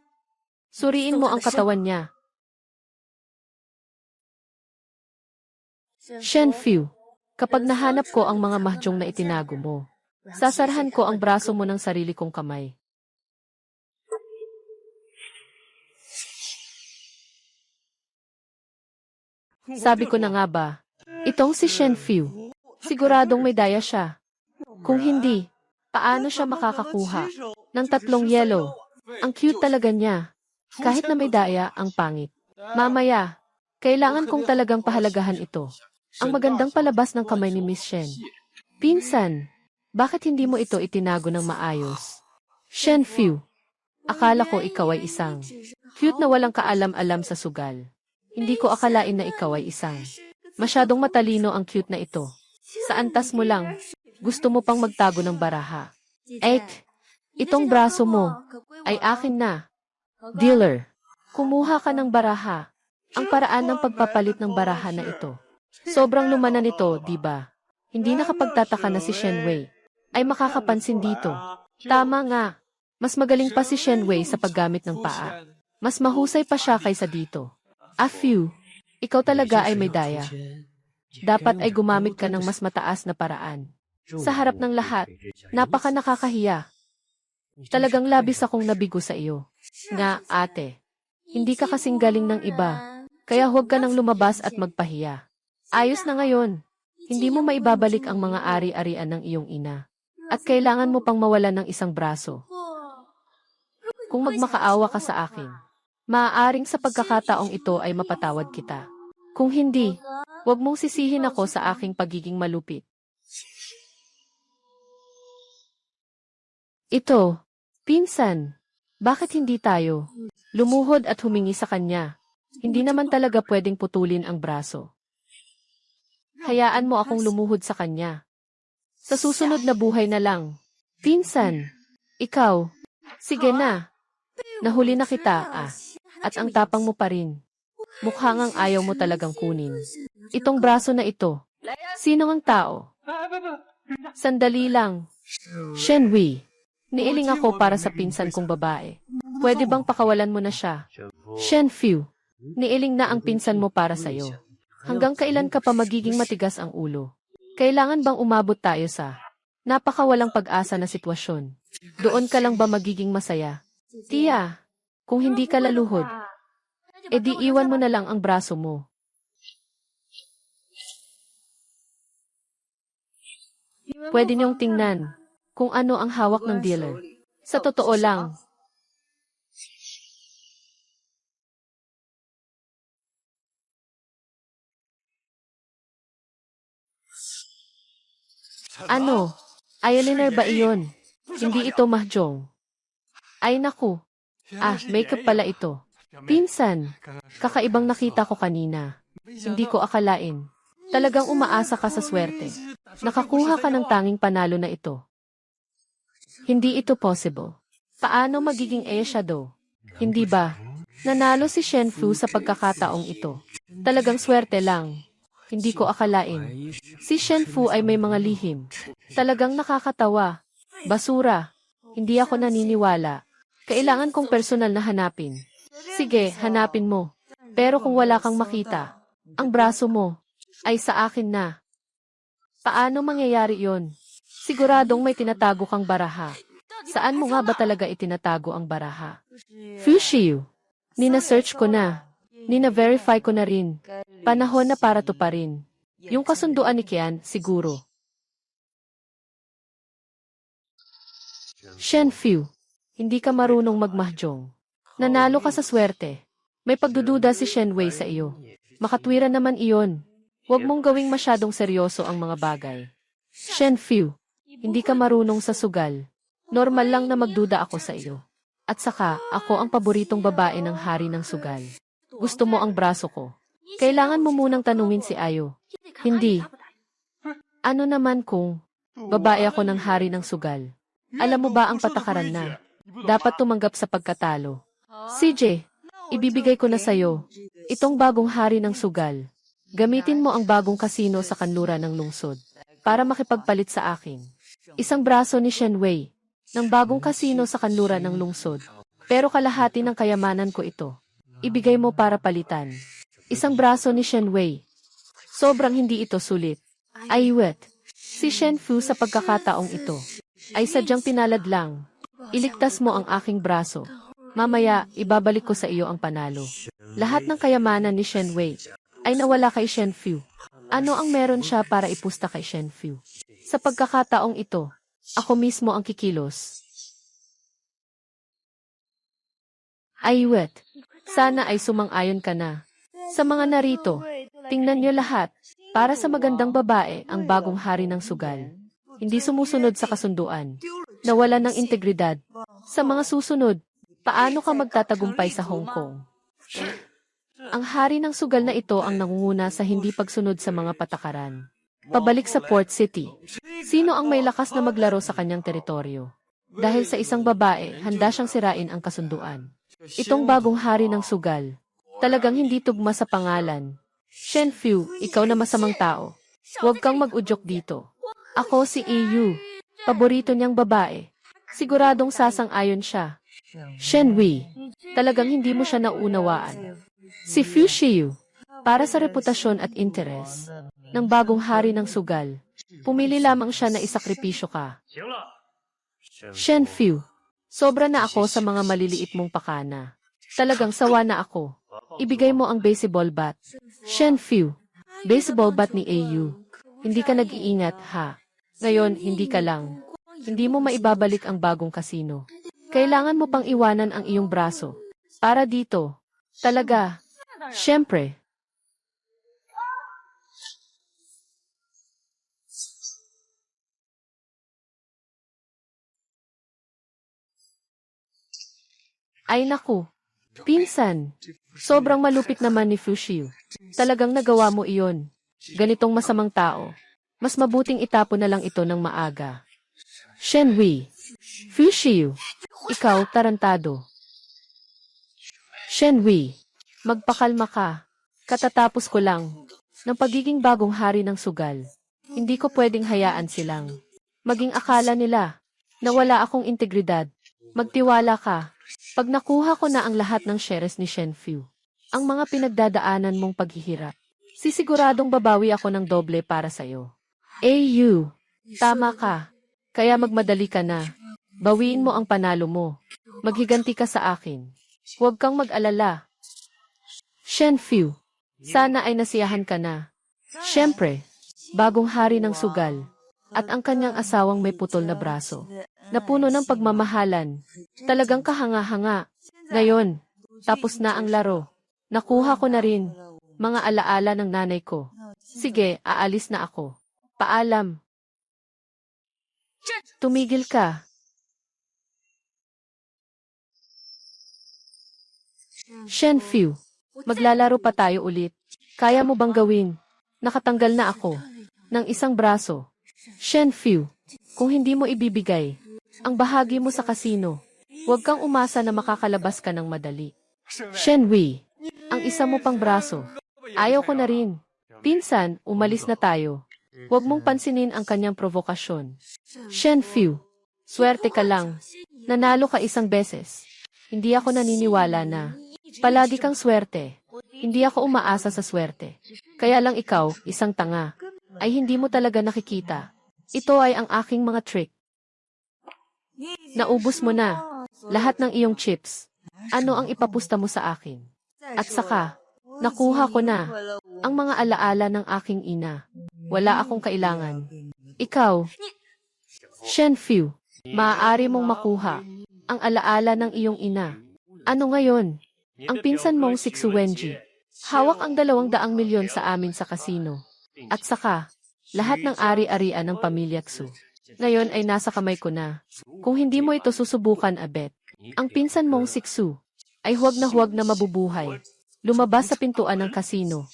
Suriin mo ang katawan niya. Shen Fu, kapag nahanap ko ang mga mahjong na itinago mo, sasarhan ko ang braso mo ng sarili kong kamay. Sabi ko na nga ba, itong si Shen Fu, siguradong may daya siya. Kung hindi, paano siya makakakuha ng 3 yellow? Ang cute talaga niya. Kahit na may daya, ang pangit. Mamaya, kailangan kong talagang pahalagahan ito. Ang magandang palabas ng kamay ni Miss Shen. Pinsan, bakit hindi mo ito itinago ng maayos? Shen Fu, akala ko ikaw ay isang cute na walang kaalam-alam sa sugal. Hindi ko akalain na ikaw ay isang masyadong matalino ang cute na ito. Sa antas mo lang, gusto mo pang magtago ng baraha. Itong braso mo ay akin na. Dealer, kumuha ka ng baraha. Ang paraan ng pagpapalit ng baraha na ito. Sobrang lumanan nito, di ba? Hindi nakapagtataka na si Shen Wei ay makakapansin dito. Tama nga, mas magaling pa si Shen Wei sa paggamit ng paa. Mas mahusay pa siya kaysa dito. Fu, ikaw talaga ay may daya. Dapat ay gumamit ka ng mas mataas na paraan. Sa harap ng lahat, napaka nakakahiya. Talagang labis akong nabigo sa iyo. Nga, ate. Hindi ka kasing galing ng iba. Kaya huwag ka nang lumabas at magpahiya. Ayos na ngayon. Hindi mo maibabalik ang mga ari-arian ng iyong ina. At kailangan mo pang mawalan ng isang braso. Kung magmakaawa ka sa akin, maaaring sa pagkakataong ito ay mapatawad kita. Kung hindi, huwag mong sisihin ako sa aking pagiging malupit. Ito, pinsan, bakit hindi tayo? Lumuhod at humingi sa kanya. Hindi naman talaga pwedeng putulin ang braso. Hayaan mo akong lumuhod sa kanya. Sa susunod na buhay na lang. Pinsan, ikaw, sige na. Nahuli na kita, at ang tapang mo pa rin. Mukhang ang ayaw mo talagang kunin. Itong braso na ito. Sino ang tao? Sandali lang. Shenhui, niiling ako para sa pinsan kong babae. Pwede bang pakawalan mo na siya? Shenfu, niiling na ang pinsan mo para sa'yo. Hanggang kailan ka pa magiging matigas ang ulo? Kailangan bang umabot tayo sa napakawalang pag-asa na sitwasyon? Doon ka lang ba magiging masaya? Tia, kung hindi ka laluhod, edi iwan mo na lang ang braso mo. Pwede niyong tingnan kung ano ang hawak ng dealer. Sa totoo lang, ano? Eyeliner ba iyon? Hindi ito mahjong. Ay naku. Makeup pala ito. Pinsan, kakaibang nakita ko kanina. Hindi ko akalain. Talagang umaasa ka sa swerte. Nakakuha ka ng tanging panalo na ito. Hindi ito possible. Paano magiging eyeshadow? Hindi ba? Nanalo si Shenfu sa pagkakataong ito. Talagang swerte lang. Hindi ko akalain. Si Shenfu ay may mga lihim. Talagang nakakatawa. Basura. Hindi ako naniniwala. Kailangan kong personal na hanapin. Sige, hanapin mo. Pero kung wala kang makita, ang braso mo ay sa akin na. Paano mangyayari yon? Siguradong may tinatago kang baraha. Saan mo nga ba talaga itinatago ang baraha? Fushiu. Nina-search ko na. Nina-verify ko na rin. Panahon na para tuparin. Yung kasunduan ni Kian, siguro. Shenfu, hindi ka marunong magmahjong. Nanalo ka sa swerte. May pagdududa si Shenwei sa iyo. Makatwiran naman iyon. Huwag mong gawing masyadong seryoso ang mga bagay. Shenfu, hindi ka marunong sa sugal. Normal lang na magduda ako sa iyo. At saka, ako ang paboritong babae ng hari ng sugal. Gusto mo ang braso ko. Kailangan mo munang tanungin si Ayo. Hindi. Ano naman kung babae ako ng hari ng sugal? Alam mo ba ang patakaran na dapat tumanggap sa pagkatalo? CJ, ibibigay ko na sa'yo itong bagong hari ng sugal. Gamitin mo ang bagong kasino sa kanluran ng lungsod para makipagpalit sa akin. Isang braso ni Shenwei ng bagong kasino sa kanluran ng lungsod. Pero kalahati ng kayamanan ko ito. Ibigay mo para palitan. Isang braso ni Shenwei. Sobrang hindi ito sulit. Ay wet. Si Shenfu sa pagkakataong ito ay sadyang pinalad lang. Iligtas mo ang aking braso. Mamaya, ibabalik ko sa iyo ang panalo. Lahat ng kayamanan ni Shenwei ay nawala kay Shenfu. Ano ang meron siya para ipusta kay Shenfu? Sa pagkakataong ito, ako mismo ang kikilos. Ay wet. Sana ay sumang-ayon ka na. Sa mga narito, tingnan niyo lahat. Para sa magandang babae, ang bagong hari ng sugal. Hindi sumusunod sa kasunduan. Nawalan ng integridad. Sa mga susunod, paano ka magtatagumpay sa Hong Kong? Ang hari ng sugal na ito ang nangunguna sa hindi pagsunod sa mga patakaran. Pabalik sa Port City. Sino ang may lakas na maglaro sa kanyang teritoryo? Dahil sa isang babae, handa siyang sirain ang kasunduan. Itong bagong hari ng sugal. Talagang hindi tugma sa pangalan. Shenfu, ikaw na masamang tao. Huwag kang mag-udyok dito. Ako si Iyu. Paborito niyang babae. Siguradong sasang-ayon siya. Shenwei, talagang hindi mo siya naunawaan. Si Fushiu, para sa reputasyon at interes ng bagong hari ng sugal, pumili lamang siya na isakripisyo ka. Shenfu, sobra na ako sa mga maliliit mong pakana. Talagang sawa na ako. Ibigay mo ang baseball bat. Shen Fu. Baseball bat ni AU. Hindi ka nag-iingat, ha? Ngayon, hindi ka lang. Hindi mo maibabalik ang bagong kasino. Kailangan mo pang iwanan ang iyong braso. Para dito. Talaga. Siyempre. Ay naku. Pinsan. Sobrang malupit naman ni Fushio. Talagang nagawa mo iyon. Ganitong masamang tao. Mas mabuting itapon na lang ito ng maaga. Shenhui. Fushio. Ikaw, tarantado. Shenhui. Magpakalma ka. Katatapos ko lang. Ng pagiging bagong hari ng sugal. Hindi ko pwedeng hayaan silang maging akala nila na wala akong integridad. Magtiwala ka. Pag nakuha ko na ang lahat ng shares ni Shenfu, ang mga pinagdadaanan mong paghihirap, sisiguradong babawi ako ng doble para sa'yo. AU, tama ka. Kaya magmadali ka na. Bawiin mo ang panalo mo. Maghiganti ka sa akin. Huwag kang mag-alala. Shenfu, sana ay nasiyahan ka na. Siyempre, bagong hari ng sugal, at ang kanyang asawang may putol na braso, na puno ng pagmamahalan. Talagang kahanga-hanga. Ngayon, tapos na ang laro. Nakuha ko na rin mga alaala ng nanay ko. Sige, aalis na ako. Paalam. Tumigil ka. Shenfu, maglalaro pa tayo ulit. Kaya mo bang gawin? Nakatanggal na ako ng isang braso. Shenfu, kung hindi mo ibibigay ang bahagi mo sa kasino, huwag kang umasa na makakalabas ka ng madali. Shenhui, ang isa mo pang braso. Ayaw ko na rin. Pinsan, umalis na tayo. Huwag mong pansinin ang kanyang provokasyon. Shenfu, swerte ka lang. Nanalo ka isang beses. Hindi ako naniniwala na palagi kang swerte. Hindi ako umaasa sa swerte. Kaya lang ikaw, isang tanga, ay hindi mo talaga nakikita. Ito ay ang aking mga trick. Naubos mo na lahat ng iyong chips. Ano ang ipapusta mo sa akin? At saka, nakuha ko na ang mga alaala ng aking ina. Wala akong kailangan. Ikaw, Shenfu, maaari mong makuha ang alaala ng iyong ina. Ano ngayon? Ang pinsan mong Sixu Wenji. Hawak ang 200 milyon sa amin sa kasino. At saka, lahat ng ari-arian ng pamilya Xu. Ngayon ay nasa kamay ko na. Kung hindi mo ito susubukan, Abet, ang pinsan mong Sixu ay huwag na mabubuhay. Lumabas sa pintuan ng kasino.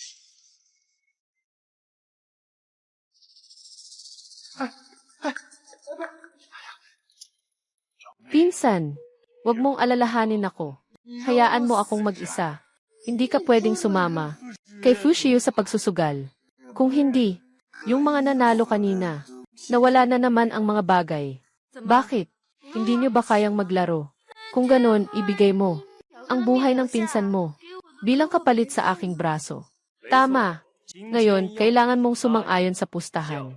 Pinsan, huwag mong alalahanin ako. Hayaan mo akong mag-isa. Hindi ka pwedeng sumama kay Fushio sa pagsusugal. Kung hindi, yung mga nanalo kanina, nawala na naman ang mga bagay. Bakit? Hindi niyo ba kayang maglaro? Kung ganon, ibigay mo ang buhay ng pinsan mo bilang kapalit sa aking braso. Tama. Ngayon, kailangan mong sumang-ayon sa pustahan.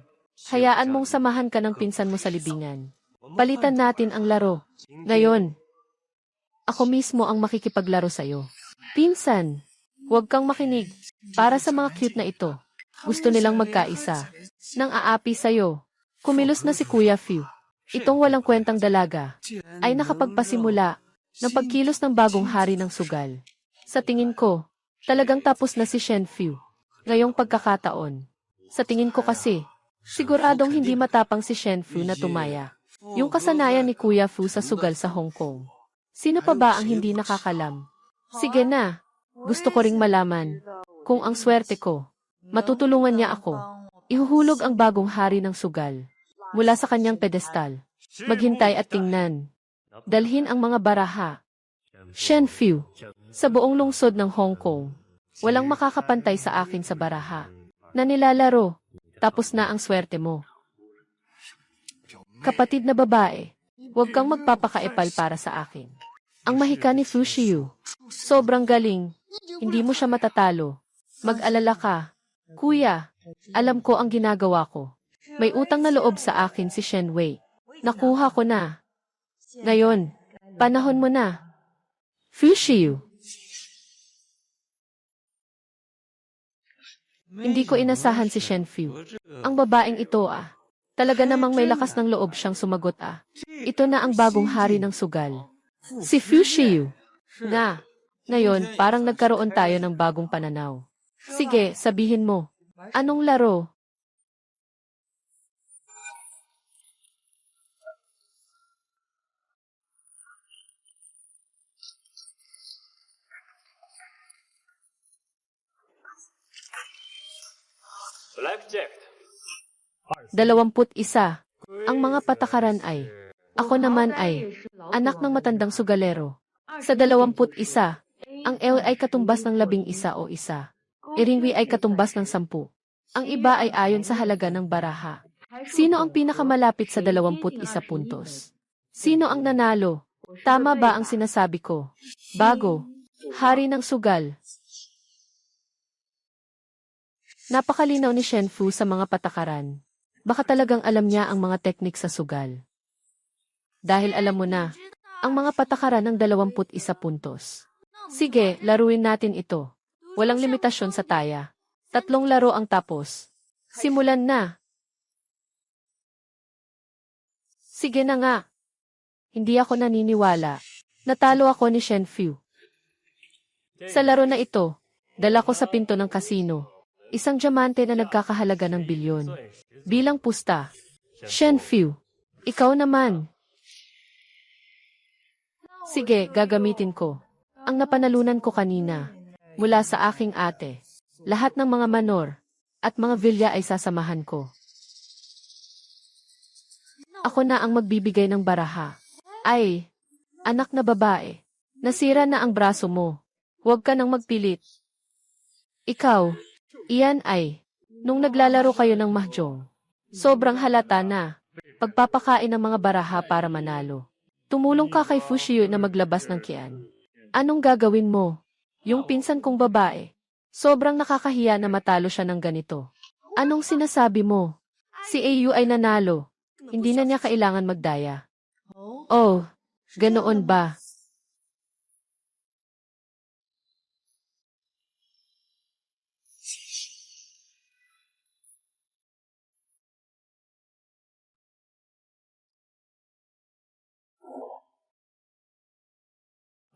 Hayaan mong samahan ka ng pinsan mo sa libingan. Palitan natin ang laro. Ngayon, ako mismo ang makikipaglaro sa'yo. Pinsan, huwag kang makinig. Para sa mga cute na ito, gusto nilang magkaisa. Nang aapi sa'yo, kumilos na si Kuya Fu. Itong walang kwentang dalaga ay nakapagpasimula ng pagkilos ng bagong hari ng sugal. Sa tingin ko, talagang tapos na si Shenfu. Ngayong pagkakataon. Sa tingin ko kasi, siguradong hindi matapang si Shenfu na tumaya. Yung kasanayan ni Kuya Fu sa sugal sa Hong Kong. Sino pa ba ang hindi nakakalam? Sige na, gusto ko ring malaman. Kung ang swerte ko, matutulungan niya ako. Ihuhulog ang bagong hari ng sugal mula sa kanyang pedestal. Maghintay at tingnan. Dalhin ang mga baraha. Shenfu, sa buong lungsod ng Hong Kong, walang makakapantay sa akin sa baraha na nilalaro. Tapos na ang swerte mo. Kapatid na babae, huwag kang magpapakaepal para sa akin. Ang mahika ni Fushio, sobrang galing. Hindi mo siya matatalo. Mag-alala ka. Kuya, alam ko ang ginagawa ko. May utang na loob sa akin si Shenwei. Nakuha ko na. Ngayon, panahon mo na. Fushio, Hindi ko inasahan si Shenfu. Ang babaeng ito talaga namang may lakas ng loob siyang sumagot Ito na ang bagong hari ng sugal. Si Fu Shiyu. Ngayon, parang nagkaroon tayo ng bagong pananaw. Sige, sabihin mo. Anong laro? Blackjack. 21. Ang mga patakaran ay, ako naman ay, anak ng matandang sugalero. Sa 21, ang L ay katumbas ng 11 o isa. Iringwi ay katumbas ng 10. Ang iba ay ayon sa halaga ng baraha. Sino ang pinakamalapit sa 21 puntos? Sino ang nanalo? Tama ba ang sinasabi ko? Bago. Hari ng sugal. Napakalinaw ni Shenfu sa mga patakaran. Baka talagang alam niya ang mga teknik sa sugal. Dahil alam mo na, ang mga patakaran ng 21 puntos. Sige, laruin natin ito. Walang limitasyon sa taya. 3 laro ang tapos. Simulan na. Sige na nga. Hindi ako naniniwala. Natalo ako ni Shenfu. Sa laro na ito, dala ko sa pinto ng kasino. Isang diamante na nagkakahalaga ng bilyon. Bilang pusta. Shenfu, ikaw naman. Sige, gagamitin ko. Ang napanalunan ko kanina, mula sa aking ate. Lahat ng mga manor, at mga vilya ay sasamahan ko. Ako na ang magbibigay ng baraha. Ay, anak na babae, nasira na ang braso mo. Huwag ka nang magpilit. Ikaw, iyan ay, nung naglalaro kayo ng mahjong. Sobrang halata na. Pagpapakain ng mga baraha para manalo. Tumulong ka kay Fu Shiyu na maglabas ng kian. Anong gagawin mo? Yung pinsan kong babae. Sobrang nakakahiya na matalo siya ng ganito. Anong sinasabi mo? Si AU ay nanalo. Hindi na niya kailangan magdaya. Oh, ganoon ba?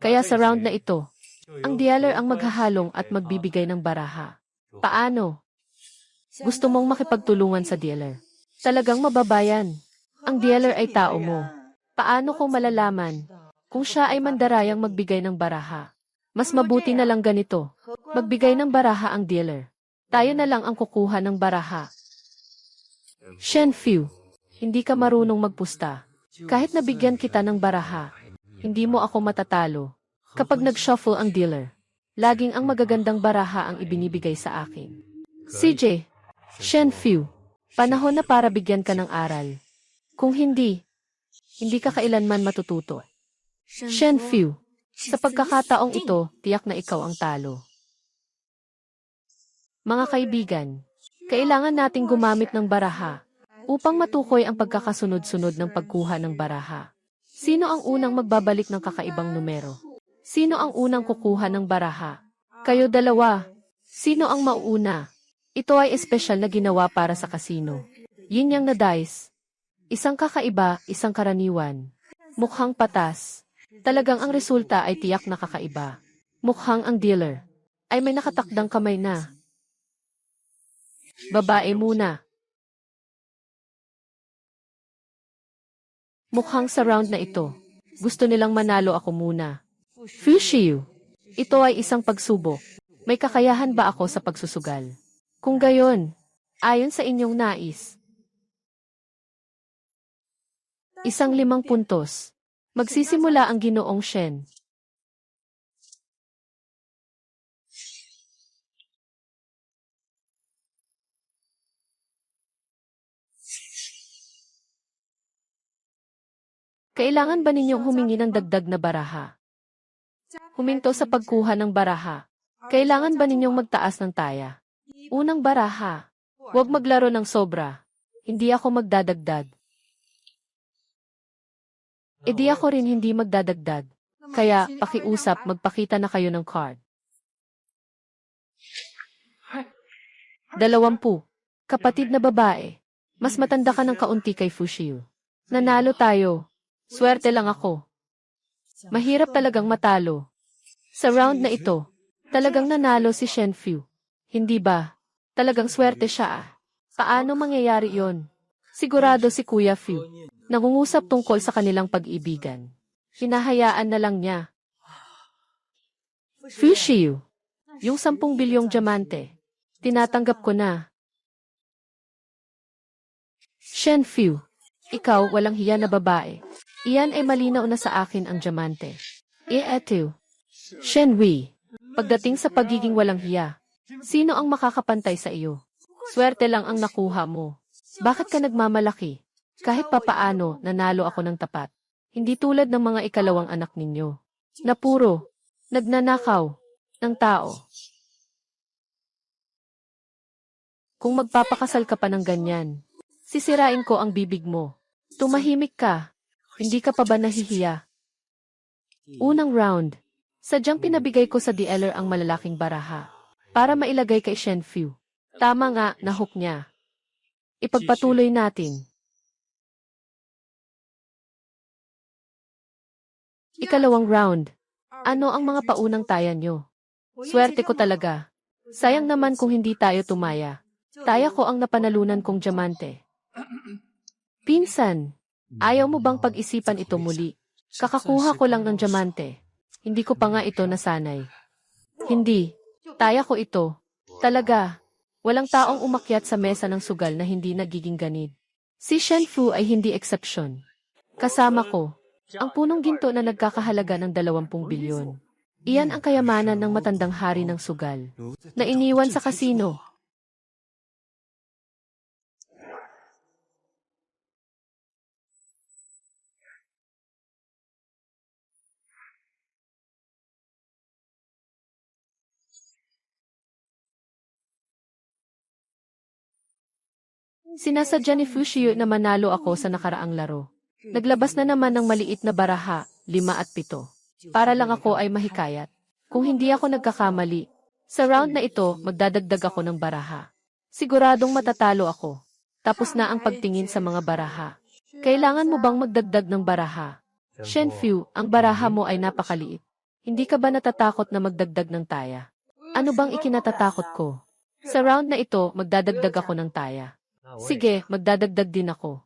Kaya sa round na ito, ang dealer ang maghahalong at magbibigay ng baraha. Paano? Gusto mong makipagtulungan sa dealer? Talagang mababayan. Ang dealer ay tao mo. Paano ko malalaman kung siya ay mandarayang magbigay ng baraha? Mas mabuti na lang ganito. Magbigay ng baraha ang dealer. Tayo na lang ang kukuha ng baraha. Shenfu, hindi ka marunong magpusta. Kahit nabigyan kita ng baraha, hindi mo ako matatalo. Kapag nag-shuffle ang dealer, laging ang magagandang baraha ang ibinibigay sa akin. CJ, Shenfu, panahon na para bigyan ka ng aral. Kung hindi ka kailanman matututo. Shenfu, sa pagkakataong ito, tiyak na ikaw ang talo. Mga kaibigan, kailangan nating gumamit ng baraha upang matukoy ang pagkakasunod-sunod ng pagkuha ng baraha. Sino ang unang magbabalik ng kakaibang numero? Sino ang unang kukuha ng baraha? Kayo dalawa. Sino ang mauuna? Ito ay espesyal na ginawa para sa kasino. Yin yang na dice. Isang kakaiba, isang karaniwan. Mukhang patas. Talagang ang resulta ay tiyak na kakaiba. Mukhang ang dealer ay may nakatakdang kamay na. Babae muna. Mukhang sa round na ito, gusto nilang manalo ako muna. Fu Shiyu, ito ay isang pagsubok. May kakayahan ba ako sa pagsusugal? Kung gayon, ayon sa inyong nais. Isang 5 puntos. Magsisimula ang Ginoong Shen. Kailangan ba ninyong humingi ng dagdag na baraha? Huminto sa pagkuha ng baraha. Kailangan ba ninyong magtaas ng taya? Unang baraha. Huwag maglaro ng sobra. Hindi ako magdadagdag. E di ako rin hindi magdadagdag. Kaya, pakiusap, magpakita na kayo ng card. 20. Kapatid na babae. Mas matanda ka ng kaunti kay Fushiu. Nanalo tayo. Swerte lang ako. Mahirap talagang matalo. Sa round na ito, talagang nanalo si Shenfu. Hindi ba? Talagang swerte siya ah. Paano mangyayari yon? Sigurado si Kuya Fu. Nangungusap tungkol sa kanilang pag-ibigan. Hinahayaan na lang niya. Fushiu. Yung 10 bilyong diamante. Tinatanggap ko na. Shenfu. Ikaw, walang hiya na babae. Iyan ay malinaw na sa akin ang diamante. Eto. Shenwei. Pagdating sa pagiging walang hiya, sino ang makakapantay sa iyo? Swerte lang ang nakuha mo. Bakit ka nagmamalaki? Kahit papaano, nanalo ako ng tapat. Hindi tulad ng mga ikalawang anak ninyo, na puro nagnanakaw ng tao. Kung magpapakasal ka pa ng ganyan, sisirain ko ang bibig mo. Tumahimik ka. Hindi ka pa ba nahihiya? Unang round. Sadyang pinabigay ko sa dealer ang malalaking baraha para mailagay kay Shenfu. Tama nga, nahook niya. Ipagpatuloy natin. Ikalawang round. Ano ang mga paunang taya nyo? Swerte ko talaga. Sayang naman kung hindi tayo tumaya. Taya ko ang napanalunan kong diamante. Pinsan, ayaw mo bang pag-isipan ito muli? Kakakuha ko lang ng diamante. Hindi ko pa nga ito nasanay. Hindi. Taya ko ito. Talaga. Walang taong umakyat sa mesa ng sugal na hindi nagiging ganid. Si Shenfu ay hindi eksepsyon. Kasama ko. Ang punong ginto na nagkakahalaga ng 20 bilyon. Iyan ang kayamanan ng matandang hari ng sugal. Na iniwan sa kasino. Sinasadya ni Fushiu na manalo ako sa nakaraang laro. Naglabas na naman ng maliit na baraha, 5 at 7. Para lang ako ay mahikayat. Kung hindi ako nagkakamali, sa round na ito, magdadagdag ako ng baraha. Siguradong matatalo ako. Tapos na ang pagtingin sa mga baraha. Kailangan mo bang magdagdag ng baraha? Shenfu, ang baraha mo ay napakaliit. Hindi ka ba natatakot na magdagdag ng taya? Ano bang ikinatatakot ko? Sa round na ito, magdadagdag ako ng taya. Sige, magdadagdag din ako.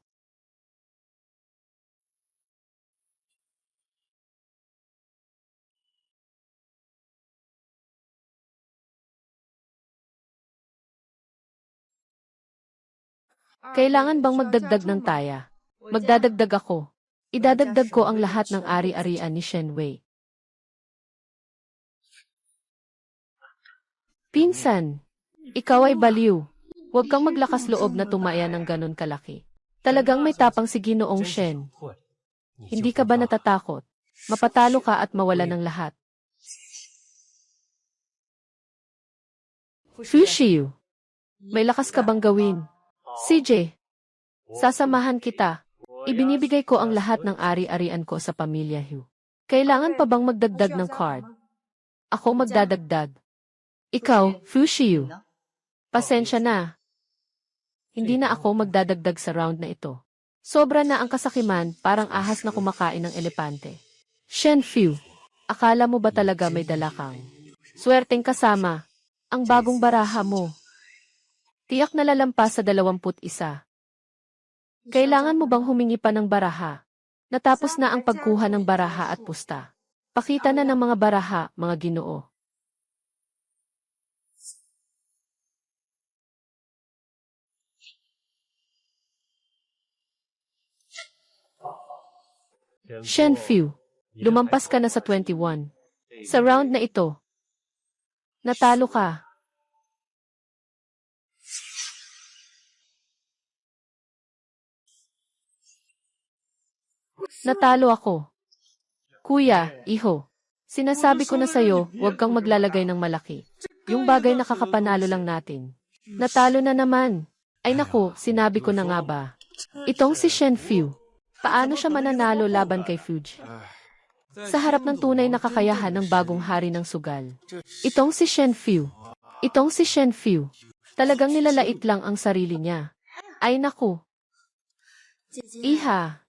Kailangan bang magdagdag ng taya? Magdadagdag ako. Idadagdag ko ang lahat ng ari-arian ni Shenwei. Pinsan, ikaw ay baliw. Huwag kang maglakas loob na tumaya ng ganon kalaki. Talagang may tapang si Ginoong Shen. Hindi ka ba natatakot? Mapatalo ka at mawala ng lahat. Fushiu, may lakas ka bang gawin? CJ, sasamahan kita. Ibinibigay ko ang lahat ng ari-arian ko sa pamilya Hu. Kailangan pa bang magdagdag ng card? Ako magdadagdag. Ikaw, Fushiu. Pasensya na. Hindi na ako magdadagdag sa round na ito. Sobra na ang kasakiman, parang ahas na kumakain ng elepante. Shenfu, akala mo ba talaga may dala kang swerteng kasama? Ang bagong baraha mo. Tiyak na lalampas sa 21. Kailangan mo bang humingi pa ng baraha? Natapos na ang pagkuha ng baraha at pusta. Pakita na ng mga baraha, mga Ginoo. Shenfu, lumampas ka na sa 21. Sa round na ito, natalo ka. Natalo ako. Kuya, iho, sinasabi ko na sa'yo, huwag kang maglalagay ng malaki. Yung bagay na kakapanalo lang natin. Natalo na naman. Ay naku, sinabi ko na nga ba. Itong si Shenfu. Paano siya mananalo laban kay Fuji? Sa harap ng tunay na kakayahan ng bagong hari ng sugal. Itong si Shenfu. Itong si Shenfu. Talagang nilalait lang ang sarili niya. Ay naku, iha,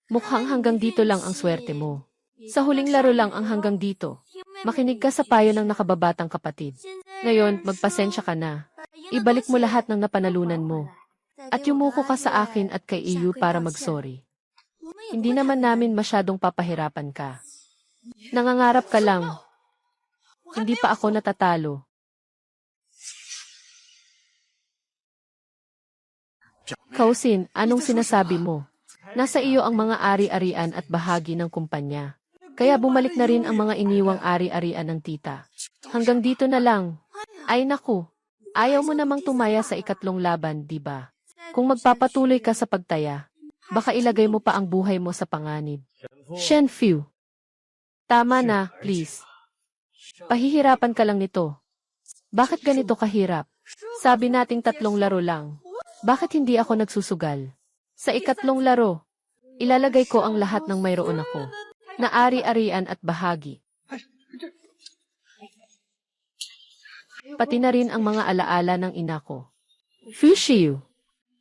mukhang hanggang dito lang ang swerte mo. Sa huling laro lang ang hanggang dito. Makinig ka sa payo ng nakababatang kapatid. Ngayon, magpasensya ka na. Ibalik mo lahat ng napanalunan mo. At yumuko ka sa akin at kay Iyu para mag-sorry. Hindi naman namin masyadong papahirapan ka. Nangangarap ka lang. Hindi pa ako natatalo. Kausin, anong sinasabi mo? Nasa iyo ang mga ari-arian at bahagi ng kumpanya. Kaya bumalik na rin ang mga iniwang ari-arian ng tita. Hanggang dito na lang. Ay naku, ayaw mo namang tumaya sa ikatlong laban, di ba? Kung magpapatuloy ka sa pagtaya, baka ilagay mo pa ang buhay mo sa panganib. Shenfu, tama na, please. Pahihirapan ka lang nito. Bakit ganito kahirap? Sabi nating 3 laro lang. Bakit hindi ako nagsusugal? Sa ikatlong laro, ilalagay ko ang lahat ng mayroon ako, na ari-arian at bahagi. Pati na rin ang mga alaala ng ina ko. Fushiu,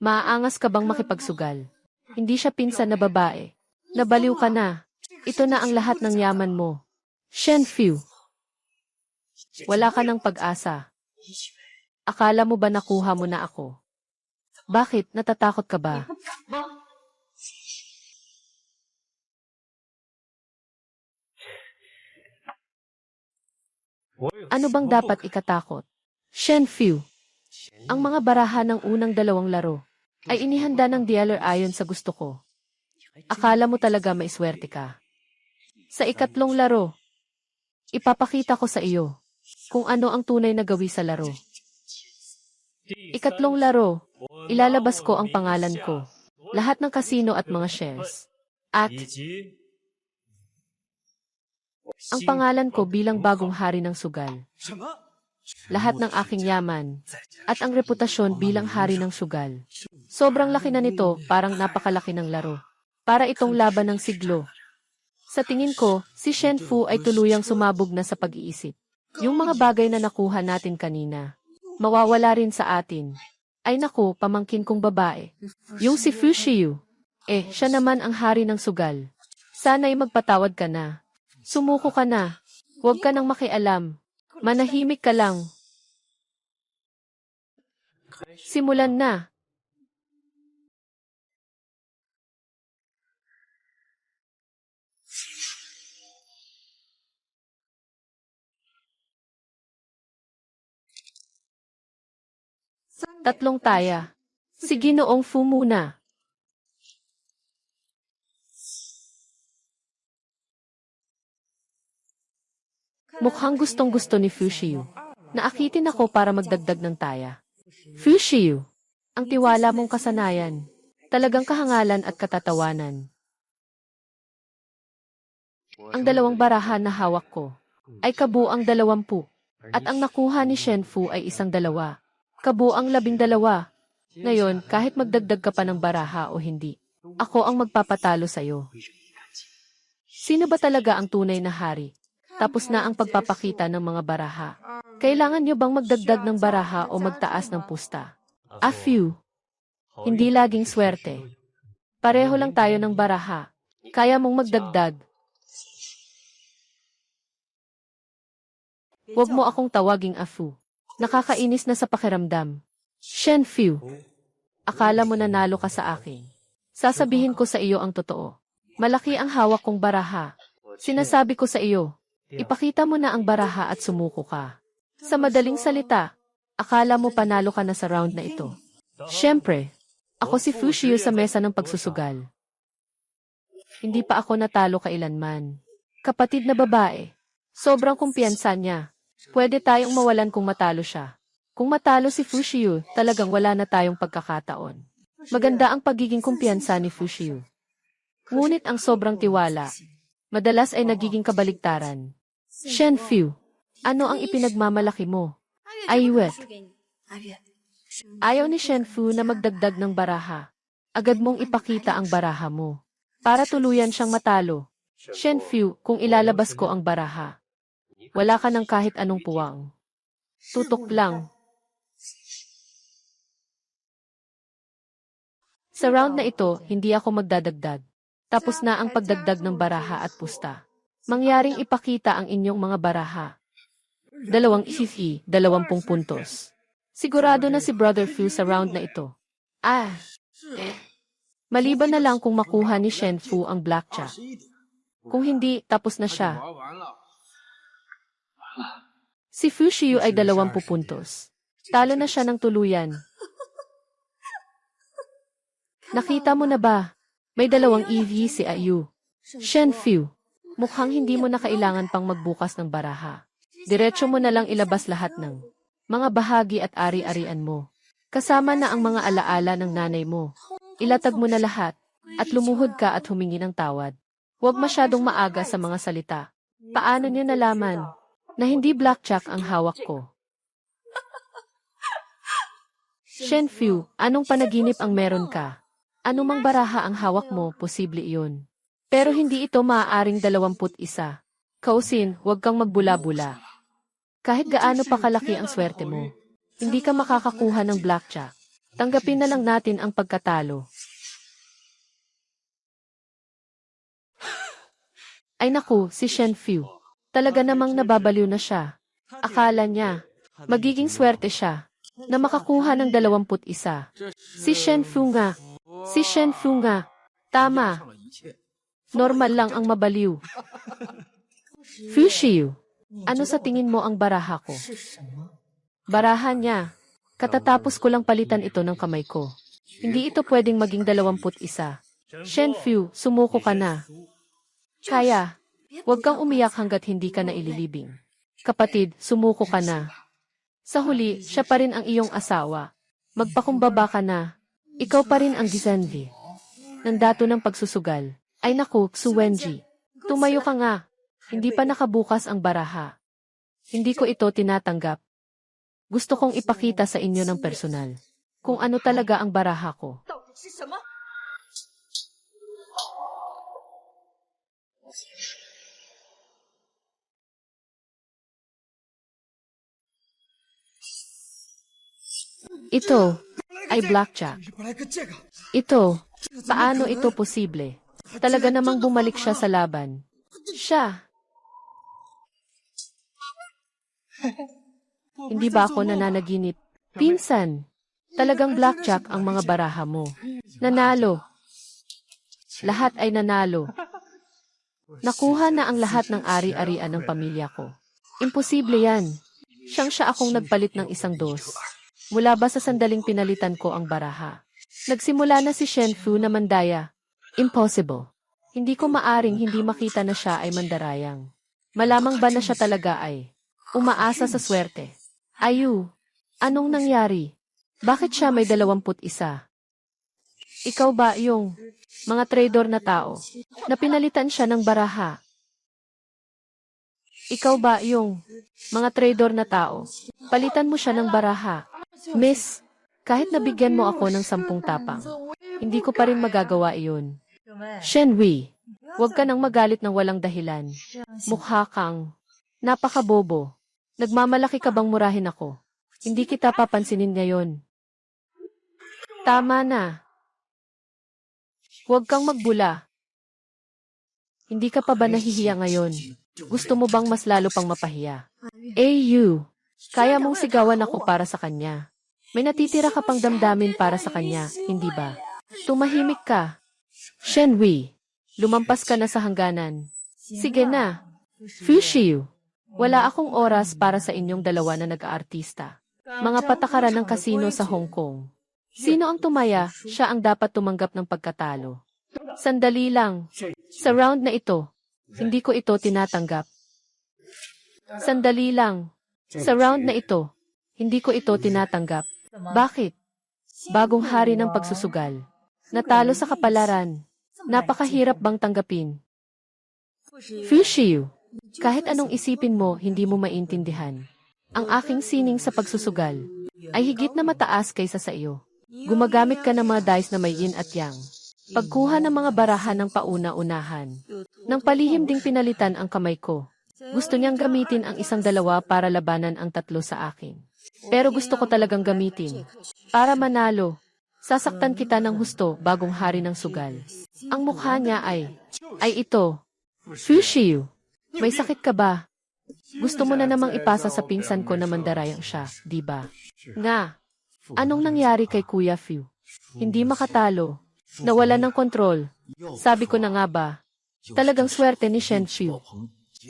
maaangas ka bang makipagsugal? Hindi siya pinsan na babae. Nabaliw ka na. Ito na ang lahat ng yaman mo. Shenfu, wala ka ng pag-asa. Akala mo ba nakuha mo na ako? Bakit? Natatakot ka ba? Ano bang dapat ikatakot? Shenfu, ang mga baraha ng unang 2 laro ay inihanda ng dealer ayon sa gusto ko. Akala mo talaga may swerte ka. Sa ikatlong laro, ipapakita ko sa iyo kung ano ang tunay na gawi sa laro. Ikatlong laro, ilalabas ko ang pangalan ko, lahat ng kasino at mga shares. At ang pangalan ko bilang bagong hari ng sugal. Lahat ng aking yaman at ang reputasyon bilang hari ng sugal. Sobrang laki na nito, parang napakalaki ng laro. Para itong laban ng siglo. Sa tingin ko, si Shenfu ay tuluyang sumabog na sa pag-iisip. Yung mga bagay na nakuha natin kanina, mawawala rin sa atin. Ay naku, pamangkin kong babae. Yung si Fushiu, siya naman ang hari ng sugal. Sana'y magpatawad ka na. Sumuko ka na. Huwag ka nang makialam. Manahimik ka lang. Simulan na. Tatlong taya. Si Ginoong Fu muna. Mukhang gustong-gusto ni Fushiu. Naakitin ako para magdagdag ng taya. Fushiu, ang tiwala mong kasanayan. Talagang kahangalan at katatawanan. Ang 2 baraha na hawak ko ay kabuang 20. At ang nakuha ni Shenfu ay 1 2. Kabuang 12. Ngayon, kahit magdagdag ka pa ng baraha o hindi, ako ang magpapatalo sa'yo. Sino ba talaga ang tunay na hari? Tapos na ang pagpapakita ng mga baraha. Kailangan nyo bang magdagdag ng baraha o magtaas ng pusta? A few. Hindi laging swerte. Pareho lang tayo ng baraha. Kaya mong magdagdag. Huwag mo akong tawaging Afu. Nakakainis na sa pakiramdam. Shenfu, akala mo nanalo ka sa akin. Sasabihin ko sa iyo ang totoo. Malaki ang hawak kong baraha. Sinasabi ko sa iyo, ipakita mo na ang baraha at sumuko ka. Sa madaling salita, akala mo panalo ka na sa round na ito. Siyempre, ako si Fushiu sa mesa ng pagsusugal. Hindi pa ako natalo kailanman. Kapatid na babae, sobrang kumpiyansa niya. Pwede tayong mawalan kung matalo siya. Kung matalo si Fushiu, talagang wala na tayong pagkakataon. Maganda ang pagiging kumpiyansa ni Fushiu. Ngunit ang sobrang tiwala, madalas ay nagiging kabaligtaran. Shenfu, ano ang ipinagmamalaki mo? Aiwet. Ayaw ni Shenfu na magdagdag ng baraha. Agad mong ipakita ang baraha mo. Para tuluyan siyang matalo. Shenfu, kung ilalabas ko ang baraha, wala ka ng kahit anong puwang. Tutok lang. Sa round na ito, hindi ako magdadagdag. Tapos na ang pagdagdag ng baraha at pusta. Mangyaring ipakita ang inyong mga baraha. 20 puntos. Sigurado na si Brother Fu sa round na ito. Maliban na lang kung makuha ni Shen Fu ang blackjack. Kung hindi, tapos na siya. Si Fu Shiyu ay 20 puntos. Talo na siya ng tuluyan. Nakita mo na ba? May 2 EV si Ayu. Shen Fu, mukhang hindi mo na kailangan pang magbukas ng baraha. Diretso mo na lang ilabas lahat ng mga bahagi at ari-arian mo. Kasama na ang mga alaala ng nanay mo. Ilatag mo na lahat, at lumuhod ka at humingi ng tawad. Huwag masyadong maaga sa mga salita. Paano niyo nalaman na hindi blackjack ang hawak ko? Shen Fu, anong panaginip ang meron ka? Anumang baraha ang hawak mo, posible iyon. Pero hindi ito maaaring 21. Kausin, huwag kang magbula-bula. Kahit gaano pa kalaki ang swerte mo, hindi ka makakakuha ng blackjack. Tanggapin na lang natin ang pagkatalo. Ay naku, si Shen Fu. Talaga namang nababaliw na siya. Akala niya, magiging swerte siya, na makakuha ng 21. Si Shen Fu nga. Si Shen Fu nga. Tama. Normal lang ang mabaliw. Fu Shiyu, ano sa tingin mo ang baraha ko? Baraha niya. Katatapos ko lang palitan ito ng kamay ko. Hindi ito pwedeng maging 21. Shen Fu, sumuko ka na. Kaya, huwag kang umiyak hanggat hindi ka na ililibing. Kapatid, sumuko ka na. Sa huli, siya pa rin ang iyong asawa. Magpakumbaba ka na. Ikaw pa rin ang Gizenvi. Ng dato ng pagsusugal. Ay naku, Su Wenji. Tumayo ka nga. Hindi pa nakabukas ang baraha. Hindi ko ito tinatanggap. Gusto kong ipakita sa inyo ng personal kung ano talaga ang baraha ko. Ito ay blackjack. Ito, paano ito posible? Talaga namang bumalik siya sa laban. Siya. Hindi ba ako nananaginip? Pinsan, talagang blackjack ang mga baraha mo. Nanalo. Lahat ay nanalo. Nakuha na ang lahat ng ari-arian ng pamilya ko. Imposible yan. Siya akong nagpalit ng 1 dos. Mula ba sa sandaling pinalitan ko ang baraha? Nagsimula na si Shen Fu na mandaya. Impossible. Hindi ko maaring hindi makita na siya ay mandarayang. Malamang ba na siya talaga ay umaasa sa swerte? Ayu, anong nangyari? Bakit siya may 21? Ikaw ba yung mga trader na tao na pinalitan siya ng baraha? Ikaw ba yung mga trader na tao? Palitan mo siya ng baraha. Miss, kahit nabigyan mo ako ng 10 tapang, hindi ko pa rin magagawa iyon. Shen Wei, huwag ka nang magalit ng walang dahilan. Mukha kang napakabobo. Nagmamalaki ka bang murahin ako? Hindi kita papansinin ngayon. Tama na. Huwag kang magbula. Hindi ka pa ba nahihiya ngayon? Gusto mo bang mas lalo pang mapahiya? You, kaya mong sigawan ako para sa kanya. May natitira ka pang damdamin para sa kanya, hindi ba? Tumahimik ka. Shen Wei, lumampas ka na sa hangganan. Sige na. Fu Shiyu, wala akong oras para sa inyong dalawa na nag-aartista. Mga patakaran ng kasino sa Hong Kong. Sino ang tumaya, siya ang dapat tumanggap ng pagkatalo. Sandali lang. Sa round na ito, hindi ko ito tinatanggap. Sandali lang. Sa round na ito, hindi ko ito tinatanggap. Bakit? Bagong hari ng pagsusugal. Natalo sa kapalaran. Napakahirap bang tanggapin? Fu Shiyu, kahit anong isipin mo, hindi mo maintindihan. Ang aking sining sa pagsusugal ay higit na mataas kaysa sa iyo. Gumagamit ka ng mga dice na may yin at yang. Pagkuha ng mga baraha ng pauna-unahan. Nang palihim ding pinalitan ang kamay ko. Gusto niyang gamitin ang 1-2 para labanan ang 3 sa akin. Pero gusto ko talagang gamitin. Para manalo. Sasaktan kita ng husto, bagong hari ng sugal. Ang mukha niya ay ito. Fu Shiyu, may sakit ka ba? Gusto mo na namang ipasa sa pinsan ko na mandarayang siya, di ba? Nga, anong nangyari kay Kuya Fu? Hindi makatalo. Nawala ng kontrol. Sabi ko na nga ba? Talagang swerte ni Shen Fu.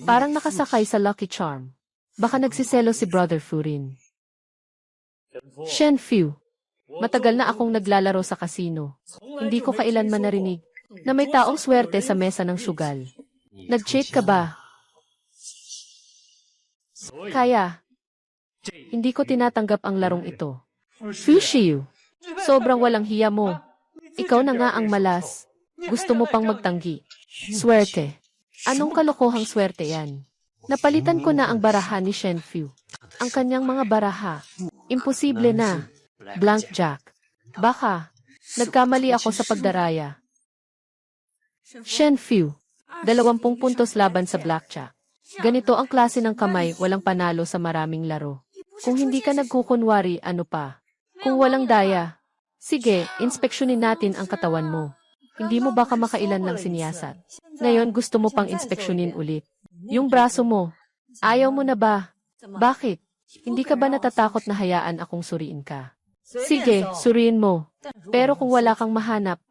Parang nakasakay sa Lucky Charm. Baka nagsiselo si Brother Fu rin. Shen Fu, matagal na akong naglalaro sa kasino. Hindi ko kailanman narinig na may taong swerte sa mesa ng sugal. Nag-cheat ka ba? Kaya, hindi ko tinatanggap ang larong ito. Fu Shiyu, sobrang walang hiya mo. Ikaw na nga ang malas. Gusto mo pang magtanggi. Swerte. Anong kalokohang swerte yan? Napalitan ko na ang baraha ni Shen Fu. Ang kanyang mga baraha. Imposible na. Blank Jack. Baka, nagkamali ako sa pagdaraya. Shen Fu, 20 puntos laban sa blackjack. Ganito ang klase ng kamay, walang panalo sa maraming laro. Kung hindi ka nagkukunwari, ano pa? Kung walang daya, sige, inspeksyonin natin ang katawan mo. Hindi mo baka makailan lang siniyasat. Ngayon gusto mo pang inspeksyonin ulit. Yung braso mo, ayaw mo na ba? Bakit? Hindi ka ba natatakot na hayaan akong suriin ka? Sige, suriin mo. Pero kung wala kang mahanap,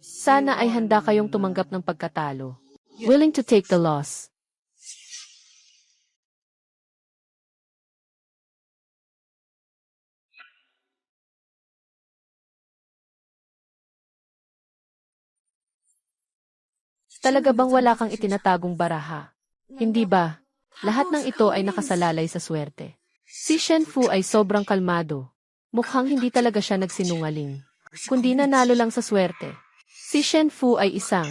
sana ay handa kayong tumanggap ng pagkatalo. Willing to take the loss. Talaga bang wala kang itinatagong baraha? Hindi ba? Lahat ng ito ay nakasalalay sa swerte. Si Shen Fu ay sobrang kalmado. Mukhang hindi talaga siya nagsinungaling. Kundi nanalo lang sa swerte. Si Shen Fu ay isang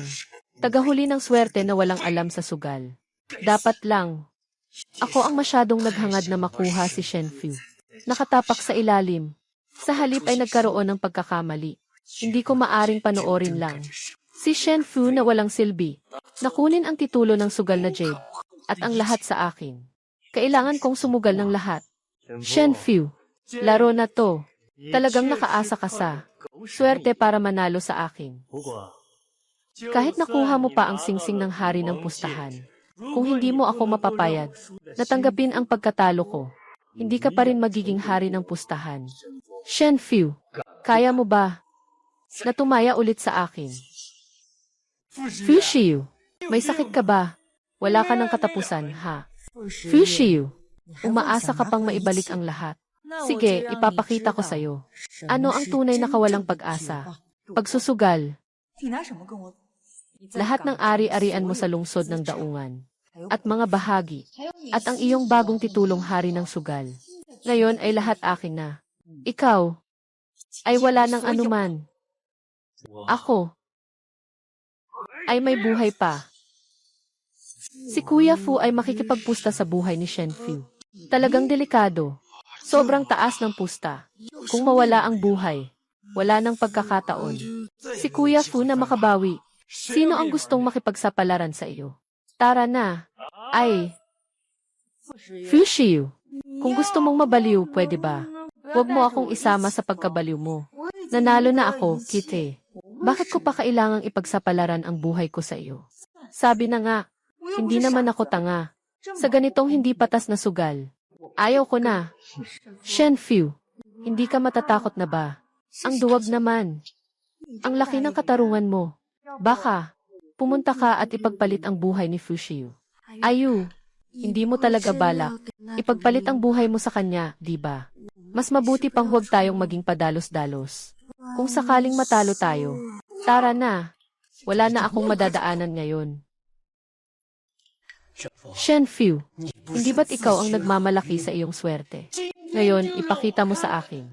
tagahuli ng swerte na walang alam sa sugal. Dapat lang. Ako ang masyadong naghangad na makuha si Shen Fu. Nakatapak sa ilalim. Sa halip ay nagkaroon ng pagkakamali. Hindi ko maaring panoorin lang. Si Shen Fu na walang silbi. Nakunin ang titulo ng sugal na Jade. At ang lahat sa akin. Kailangan kong sumugal ng lahat. Shen Fu, laro na to. Talagang nakaasa ka sa swerte para manalo sa akin. Kahit nakuha mo pa ang singsing ng hari ng pustahan, kung hindi mo ako mapapayag, natanggapin ang pagkatalo ko, hindi ka pa rin magiging hari ng pustahan. Shen Fu, kaya mo ba na tumaya ulit sa akin? Fu Shiyu, may sakit ka ba? Wala ka ng katapusan, ha? Fu Shiyu, umaasa ka pang maibalik ang lahat. Sige, ipapakita ko sa'yo. Ano ang tunay na kawalang pag-asa? Pagsusugal. Lahat ng ari-arian mo sa lungsod ng daungan. At mga bahagi. At ang iyong bagong titulong hari ng sugal. Ngayon ay lahat akin na. Ikaw ay wala ng anuman. Ako ay may buhay pa. Si Kuya Fu ay makikipagpusta sa buhay ni Shen Fu. Talagang delikado. Sobrang taas ng pusta. Kung mawala ang buhay, wala nang pagkakataon. Si Kuya Fu na makabawi. Sino ang gustong makipagsapalaran sa iyo? Tara na. Ay. Fu Shiyu, kung gusto mong mabaliw, pwede ba? Huwag mo akong isama sa pagkabaliw mo. Nanalo na ako, Kite. Bakit ko pa kailangang ipagsapalaran ang buhay ko sa iyo? Sabi na nga, hindi naman ako tanga. Sa ganitong hindi patas na sugal. Ayaw ko na. Shen Fu, hindi ka matatakot na ba? Ang duwag naman. Ang laki ng katarungan mo. Baka, pumunta ka at ipagpalit ang buhay ni Fu Shiyu. Ayu, hindi mo talaga balak. Ipagpalit ang buhay mo sa kanya, di ba? Mas mabuti pang huwag tayong maging padalos-dalos. Kung sakaling matalo tayo, tara na. Wala na akong madadaanan ngayon. Shen Fu, hindi ba't ikaw ang nagmamalaki sa iyong swerte? Ngayon, ipakita mo sa akin.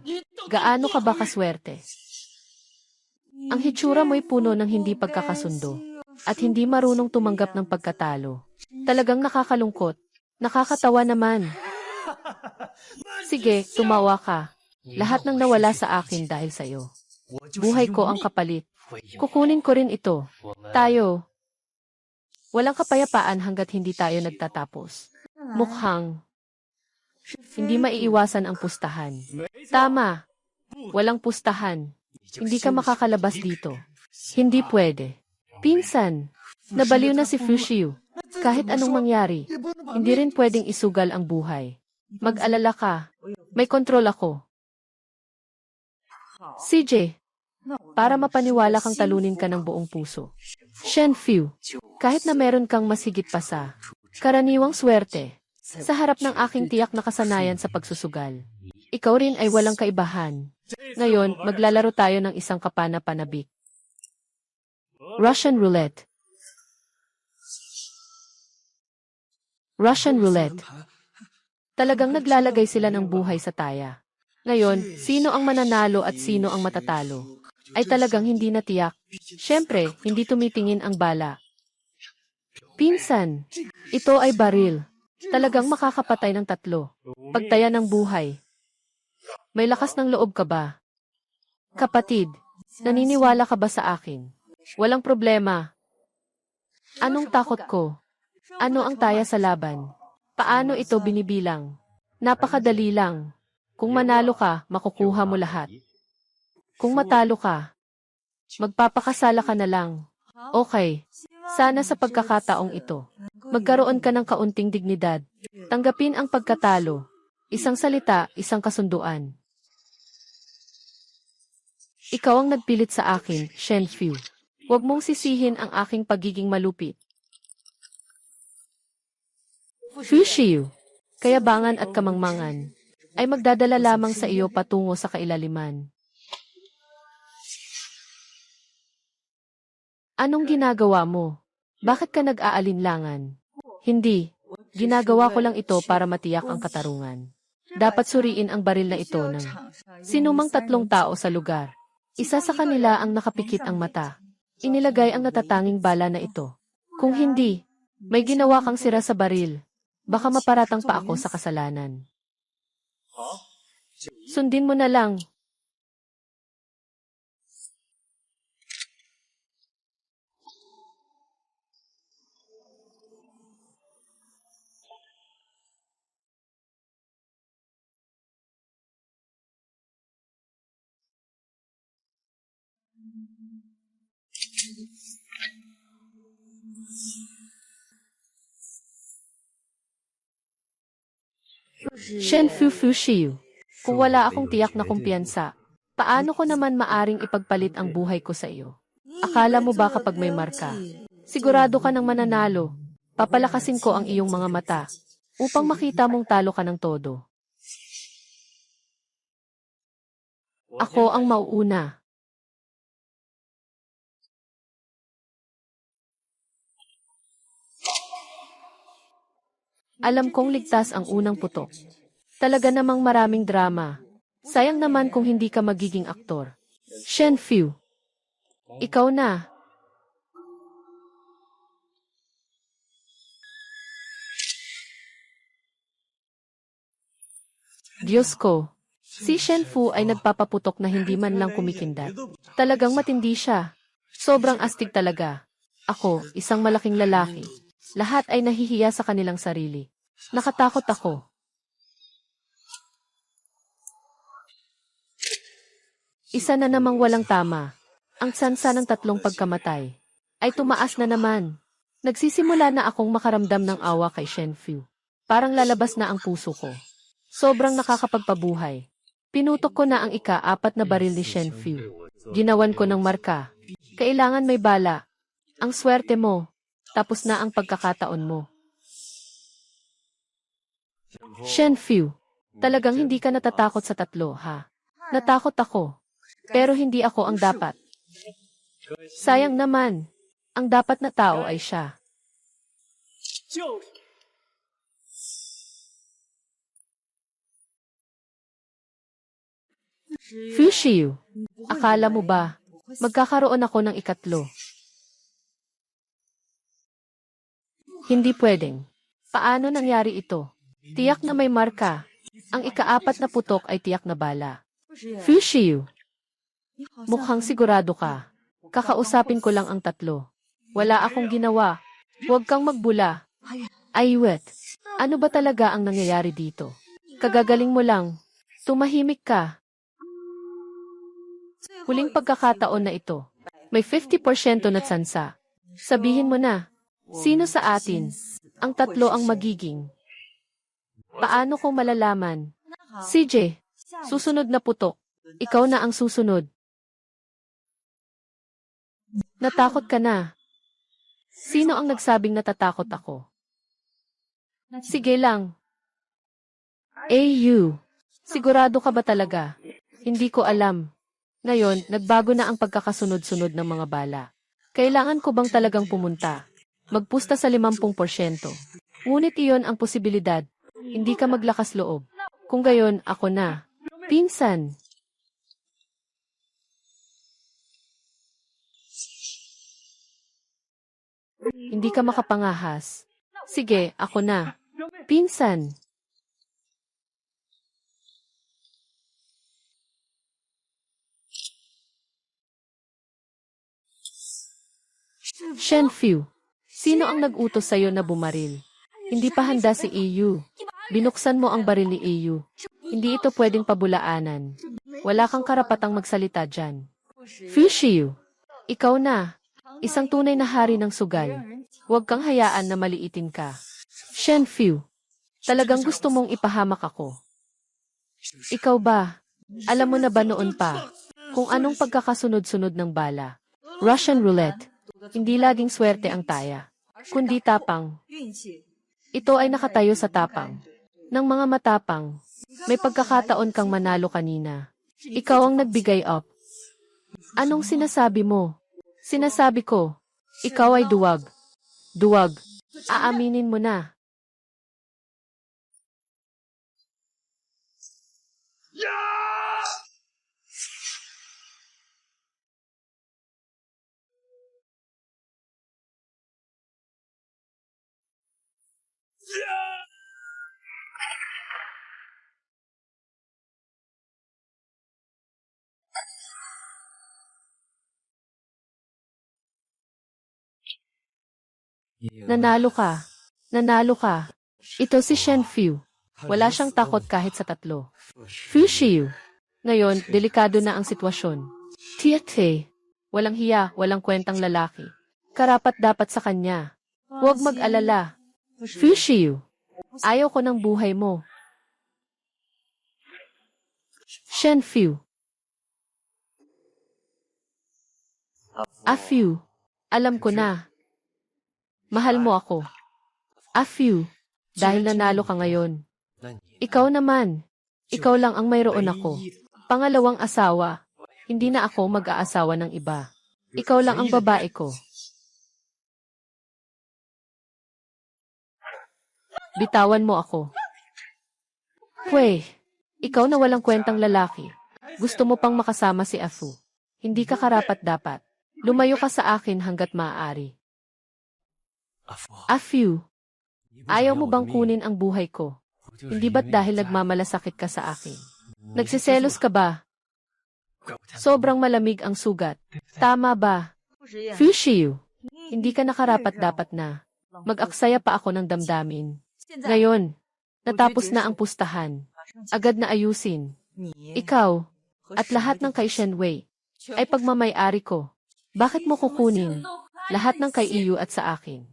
Gaano ka ba kaswerte? Ang hitsura mo'y puno ng hindi pagkakasundo at hindi marunong tumanggap ng pagkatalo. Talagang nakakalungkot. Nakakatawa naman. Sige, tumawa ka. Lahat ng nawala sa akin dahil sa iyo. Buhay ko ang kapalit. Kukunin ko rin ito. Tayo. Walang kapayapaan hanggat hindi tayo nagtatapos. Mukhang hindi maiiwasan ang pustahan. Tama. Walang pustahan. Hindi ka makakalabas dito. Hindi pwede. Pinsan, nabaliw na si Fushio. Kahit anong mangyari, hindi rin pwedeng isugal ang buhay. Mag-alala ka. May kontrol ako. CJ, para mapaniwala kang talunin ka ng buong puso. Shenfu, kahit na meron kang mas higit pa sa karaniwang swerte, sa harap ng aking tiyak na kasanayan sa pagsusugal, ikaw rin ay walang kaibahan. Ngayon, maglalaro tayo ng isang kapana-panabik. Russian Roulette. Russian Roulette. Talagang naglalagay sila ng buhay sa taya. Ngayon, sino ang mananalo at sino ang matatalo? Ay talagang hindi natiyak. Siyempre, hindi tumitingin ang bala. Pinsan, ito ay baril. Talagang makakapatay ng 3. Pagtaya ng buhay. May lakas ng loob ka ba? Kapatid, naniniwala ka ba sa akin? Walang problema. Anong takot ko? Ano ang taya sa laban? Paano ito binibilang? Napakadali lang. Kung manalo ka, makukuha mo lahat. Kung matalo ka, magpapakasala ka na lang. Okay. Sana sa pagkakataong ito, magkaroon ka ng kaunting dignidad. Tanggapin ang pagkatalo. Isang salita, isang kasunduan. Ikaw ang nagpilit sa akin, Shenfu. Huwag mong sisihin ang aking pagiging malupit. Fushio, kayabangan at kamangmangan, ay magdadala lamang sa iyo patungo sa kailaliman. Anong ginagawa mo? Bakit ka nag-aalinlangan? Hindi. Ginagawa ko lang ito para matiyak ang katarungan. Dapat suriin ang baril na ito ng sinumang 3 tao sa lugar. Isa sa kanila ang nakapikit ang mata. Inilagay ang natatanging bala na ito. Kung hindi, may ginawa kang sira sa baril. Baka maparatang pa ako sa kasalanan. Sundin mo na lang. Shenfu Fushio, kung wala akong tiyak na kumpiyansa, paano ko naman maaring ipagpalit ang buhay ko sa iyo? Akala mo ba kapag may marka, sigurado ka ng mananalo, papalakasin ko ang iyong mga mata, upang makita mong talo ka ng todo. Ako ang mauuna. Alam kong ligtas ang unang putok. Talaga namang maraming drama. Sayang naman kung hindi ka magiging aktor. Shenfu, ikaw na. Diyos ko, si Shenfu ay nagpapaputok na hindi man lang kumikindat. Talagang matindi siya. Sobrang astig talaga. Ako, isang malaking lalaki. Lahat ay nahihiya sa kanilang sarili. Nakatakot ako. Isa na namang walang tama. Ang tsansa ng 3 pagkamatay ay tumaas na naman. Nagsisimula na akong makaramdam ng awa kay Shenfu. Parang lalabas na ang puso ko. Sobrang nakakapagpabuhay. Pinutok ko na ang ika-4 na baril ni Shenfu. Ginawan ko ng marka. Kailangan may bala. Ang swerte mo. Tapos na ang pagkakataon mo. Shenfu, talagang hindi ka natatakot sa 3, ha? Natakot ako. Pero hindi ako ang dapat. Sayang naman. Ang dapat na tao ay siya. Fushio, akala mo ba, magkakaroon ako ng 3? Hindi pwedeng. Paano nangyari ito? Tiyak na may marka. Ang ika-4 na putok ay tiyak na bala. Fushio, mukhang sigurado ka. Kakausapin ko lang ang 3. Wala akong ginawa. Huwag kang magbula. Ay wait, ano ba talaga ang nangyayari dito? Kagagaling mo lang. Tumahimik ka. Huling pagkakataon na ito. May 50% na tsansa. Sabihin mo na, sino sa atin? Ang tatlo ang magiging. Paano ko malalaman? CJ, susunod na putok. Ikaw na ang susunod. Natakot ka na. Sino ang nagsabing natatakot ako? Sige lang. AU. Sigurado ka ba talaga? Hindi ko alam. Ngayon, nagbago na ang pagkakasunod-sunod ng mga bala. Kailangan ko bang talagang pumunta? Magpusta sa 50%. Ngunit iyon ang posibilidad. Hindi ka maglakas loob. Kung gayon, ako na. Pinsan. Hindi ka makapangahas. Sige, ako na. Pinsan. Shenfu, sino ang nag-utos sa'yo na bumaril? Hindi pa handa si EU. Binuksan mo ang baril ni EU. Hindi ito pwedeng pabulaanan. Wala kang karapatang magsalita dyan. Fu Shiyu, ikaw na. Isang tunay na hari ng sugal. Huwag kang hayaan na maliitin ka. Shenfu, talagang gusto mong ipahamak ako. Ikaw ba? Alam mo na ba noon pa kung anong pagkakasunod-sunod ng bala? Russian roulette. Hindi laging swerte ang taya, kundi tapang. Ito ay nakatayo sa tapang. Ng mga matapang, may pagkakataon kang manalo kanina. Ikaw ang nagbigay up. Anong sinasabi mo? Sinasabi ko, ikaw ay duwag. Duwag. Aaminin mo na. Nanalo ka. Nanalo ka. Ito si Shenfu. Wala siyang takot kahit sa tatlo. Fu Shiyu. Ngayon, delikado na ang sitwasyon. Tiate. Walang hiya, walang kwentang lalaki. Karapat dapat sa kanya. Huwag mag-alala. Fu Shiyu. Ayaw ko ng buhay mo. Shenfu. Afu. Alam ko na. Mahal mo ako. Afu. Dahil nanalo ka ngayon. Ikaw naman. Ikaw lang ang mayroon ako. Pangalawang asawa. Hindi na ako mag-aasawa ng iba. Ikaw lang ang babae ko. Bitawan mo ako. Pwe, ikaw na walang kwentang lalaki. Gusto mo pang makasama si Afu. Hindi ka karapat-dapat. Lumayo ka sa akin hanggat maaari. Afu, ayaw mo bang kunin ang buhay ko? Hindi ba't dahil nagmamalasakit ka sa akin? Nagsiselos ka ba? Sobrang malamig ang sugat. Tama ba? Fu Shiyu, hindi ka nakarapat-dapat na. Mag-aksaya pa ako ng damdamin. Ngayon, natapos na ang pustahan. Agad na ayusin. Ikaw, at lahat ng kay Shenwei, ay pagmamay-ari ko. Bakit mo kukunin? Lahat ng kay Iyo at sa akin.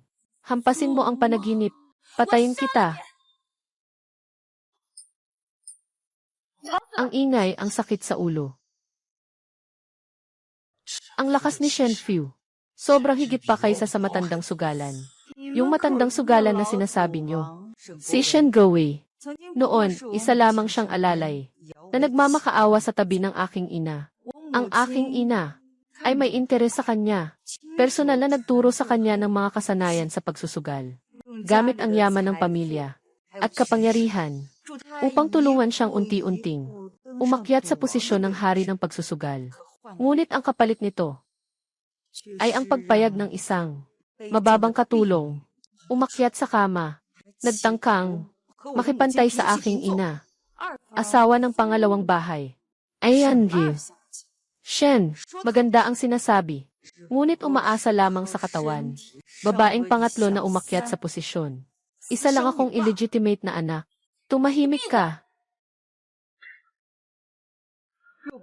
Hampasin mo ang panaginip. Patayin kita. Ang ingay, ang sakit sa ulo. Ang lakas ni Shenfu. Sobrang higit pa kaysa sa matandang sugalan. Yung matandang sugalan na sinasabi nyo. Si Shen Gowei. Noon, isa lamang siyang alalay. Na nagmamakaawa sa tabi ng aking ina. Ang aking ina ay may interes sa kanya. Personal na nagturo sa kanya ng mga kasanayan sa pagsusugal. Gamit ang yaman ng pamilya at kapangyarihan upang tulungan siyang unti-unting umakyat sa posisyon ng hari ng pagsusugal. Ngunit ang kapalit nito ay ang pagpayag ng isang mababang katulong, umakyat sa kama, nagtangkang makipantay sa aking ina, asawa ng pangalawang bahay. Ayan, Gi. Shen, maganda ang sinasabi. Ngunit umaasa lamang sa katawan. Babaeng pangatlo na umakyat sa posisyon. Isa lang akong illegitimate na anak. Tumahimik ka.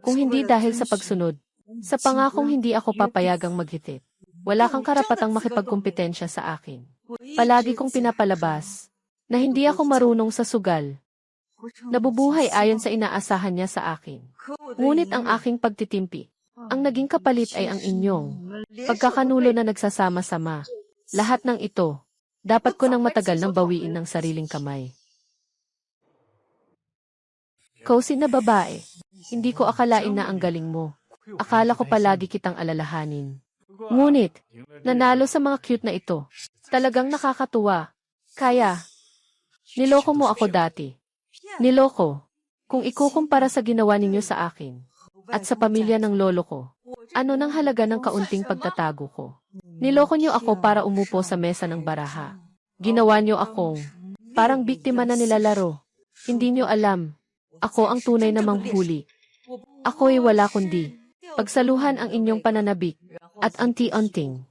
Kung hindi dahil sa pagsunod, Sa pangakong hindi ako papayagang maghitit. Wala kang karapatang makipagkumpetensya sa akin. Palagi kong pinapalabas na hindi ako marunong sa sugal. Nabubuhay ayon sa inaasahan niya sa akin. Ngunit ang aking pagtitimpi, ang naging kapalit ay ang inyong pagkakanulo na nagsasama-sama. Lahat ng ito, dapat ko nang matagal nang bawiin ng sariling kamay. Cozy na babae, hindi ko akalain na ang galing mo. Akala ko palagi kitang alalahanin. Ngunit, nanalo sa mga cute na ito. Talagang nakakatuwa. Kaya, niloko mo ako dati. Niloko. Kung ikukumpara sa ginawa ninyo sa akin, at sa pamilya ng lolo ko, ano nang halaga ng kaunting pagtatago ko? Niloko niyo ako para umupo sa mesa ng baraha. Ginawa niyo akong parang biktima na nilalaro. Hindi niyo alam. Ako ang tunay na manghuli. Ako'y wala kundi pagsaluhan ang inyong pananabik at anti-unting.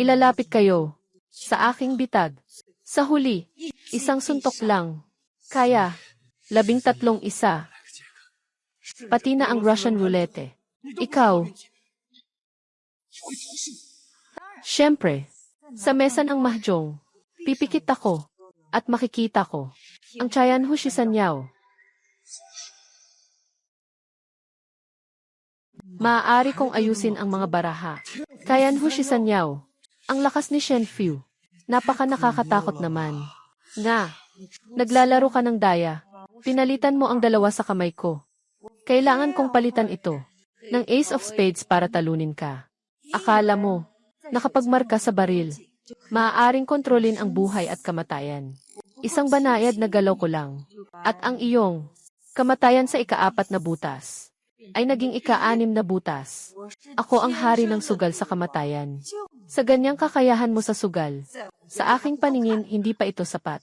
Ilalapit kayo sa aking bitag. Sa huli, isang suntok lang. Kaya, 13 isa. Pati na ang Russian roulette. Ikaw. Siyempre, sa mesa ng mahjong, pipikit ako at makikita ko ang Tianhu Shisanyao. Maaari kong ayusin ang mga baraha. Tianhu Shisanyao. Ang lakas ni Shen Fu. Napaka nakakatakot naman. Nga, naglalaro ka ng daya. Pinalitan mo ang dalawa sa kamay ko. Kailangan kong palitan ito ng Ace of Spades para talunin ka. Akala mo, nakapagmarka sa baril, maaaring kontrolin ang buhay at kamatayan. Isang banayad na galaw ko lang. At ang iyong kamatayan sa ika-4 na butas ay naging ika-6 na butas. Ako ang hari ng sugal sa kamatayan. Sa ganyang kakayahan mo sa sugal, sa aking paningin hindi pa ito sapat.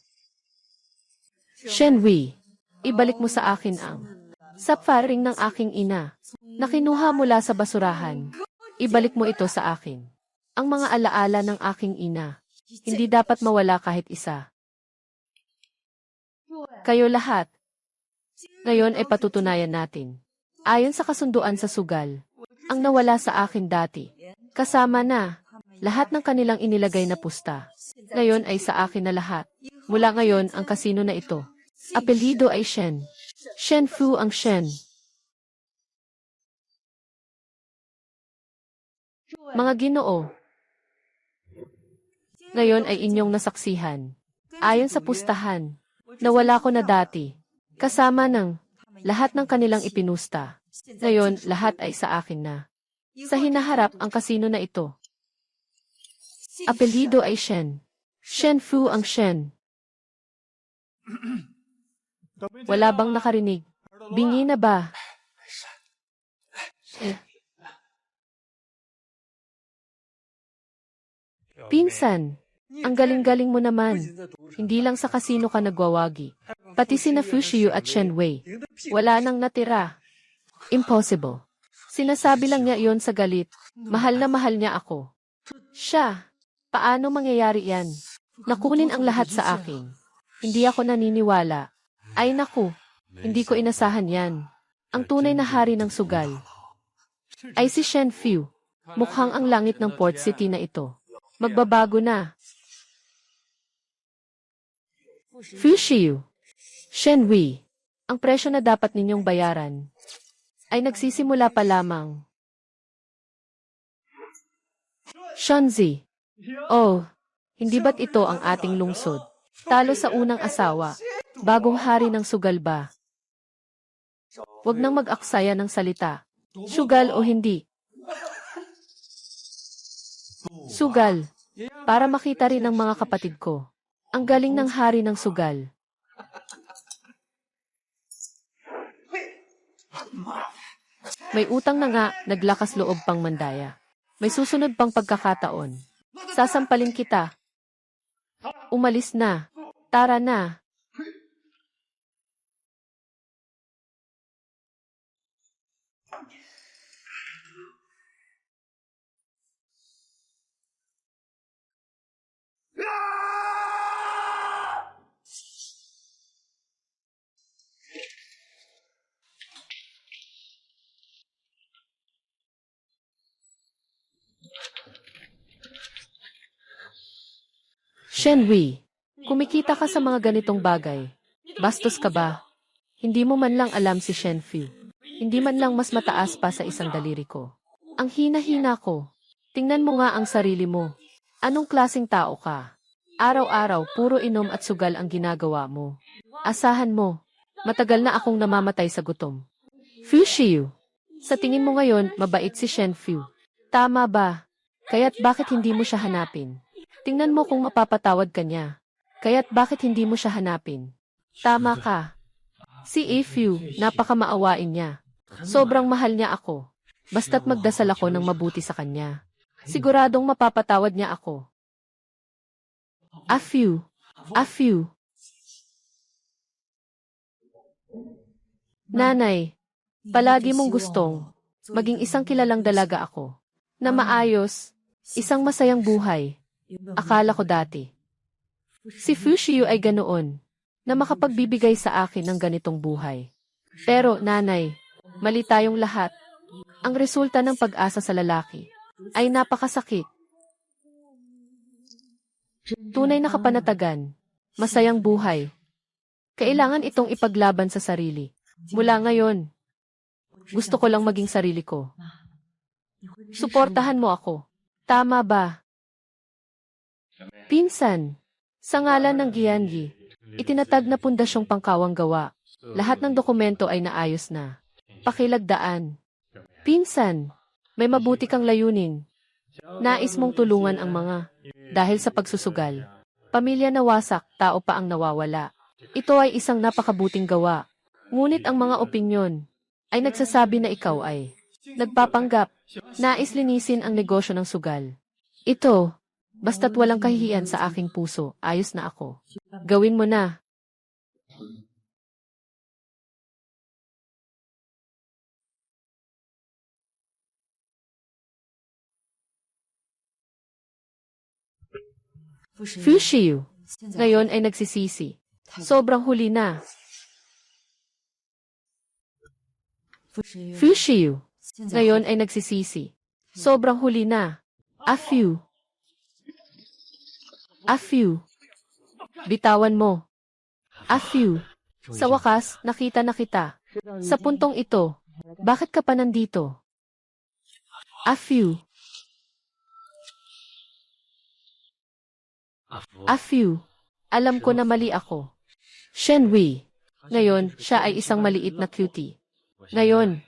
Shen Wei, ibalik mo sa akin ang sapphire ng aking ina na kinuha mula sa basurahan. Ibalik mo ito sa akin. Ang mga alaala ng aking ina, hindi dapat mawala kahit isa. Kayo lahat. Ngayon ay patutunayan natin. Ayon sa kasunduan sa sugal, ang nawala sa akin dati, kasama na lahat ng kanilang inilagay na pusta. Ngayon ay sa akin na lahat. Mula ngayon ang kasino na ito. Apelyido ay Shen. Shen Fu ang Shen. Mga Ginoo, ngayon ay inyong nasaksihan. Ayon sa pustahan, nawala ko na dati, kasama ng lahat ng kanilang ipinusta. Ngayon, lahat ay sa akin na. Sa hinaharap ang kasino na ito. Apelyido ay Shen. Shen Fu ang Shen. Wala bang nakarinig? Bingi na ba? Pinsan, ang galing-galing mo naman. Hindi lang sa kasino ka nagwawagi. Pati sina Fu Shiyu at Shen Wei. Wala nang natira. Impossible. Sinasabi lang niya iyon sa galit. Mahal na mahal niya ako. Siya, paano mangyayari yan? Nakunin ang lahat sa akin. Hindi ako naniniwala. Ay naku, hindi ko inasahan yan. Ang tunay na hari ng sugal ay si Shen Fu. Mukhang ang langit ng Port City na ito. Magbabago na. Fu Shiyu, Shen Wei, ang presyo na dapat ninyong bayaran ay nagsisimula pa lamang. Shanzi, oh, hindi ba't ito ang ating lungsod? Talo sa unang asawa, bagong hari ng sugal ba? Huwag nang mag-aksaya ng salita. Sugal o hindi? Sugal. Para makita rin ng mga kapatid ko. Ang galing ng hari ng sugal. May utang na nga, naglakas loob pang mandaya. May susunod pang pagkakataon. Sasampalin kita. Umalis na. Tara na. Shen Wei, kumikita ka sa mga ganitong bagay. Bastos ka ba? Hindi mo man lang alam si Shen Fu. Hindi man lang mas mataas pa sa isang daliri ko. Ang hina-hina ko. Tingnan mo nga ang sarili mo. Anong klaseng tao ka? Araw-araw, puro inom at sugal ang ginagawa mo. Asahan mo, matagal na akong namamatay sa gutom. Fu Shiyu, sa tingin mo ngayon, mabait si Shen Fu. Tama ba? Kaya't bakit hindi mo siya hanapin? Tingnan mo kung mapapatawad ka niya. Kaya't bakit hindi mo siya hanapin? Tama ka. Si A Fu, napakamaawain niya. Sobrang mahal niya ako. Basta't magdasal ako ng mabuti sa kanya. Siguradong mapapatawad niya ako. A Fu. Nanay, palagi mong gustong maging isang kilalang dalaga ako. Na maayos, isang masayang buhay. Akala ko dati. Si Fu Shiyu ay ganoon, na makapagbibigay sa akin ng ganitong buhay. Pero, nanay, mali tayong lahat. Ang resulta ng pag-asa sa lalaki ay napakasakit. Tunay na kapanatagan, masayang buhay. Kailangan itong ipaglaban sa sarili. Mula ngayon, gusto ko lang maging sarili ko. Suportahan mo ako. Tama ba? Pinsan, sa ngalan ng Gianyi, itinatag na pundasyong pangkawang gawa. Lahat ng dokumento ay naayos na. Pakilagdaan. Pinsan, may mabuti kang layunin. Nais mong tulungan ang mga dahil sa pagsusugal. Pamilya na wasak, tao pa ang nawawala. Ito ay isang napakabuting gawa. Ngunit ang mga opinyon ay nagsasabi na ikaw ay nagpapanggap. Nais linisin ang negosyo ng sugal. Ito, basta't walang kahihiyan sa aking puso, ayos na ako. Gawin mo na. Fu Shiyu, ngayon ay nagsisisi. Sobrang huli na. Fu Shiyu, ngayon ay nagsisisi. Sobrang huli na. A Fu. Bitawan mo. A Fu. Sa wakas, nakita na kita. Sa puntong ito, bakit ka pa nandito? A Fu. Alam ko na mali ako. Shen Wei. Ngayon, siya ay isang maliit na cutie. Ngayon,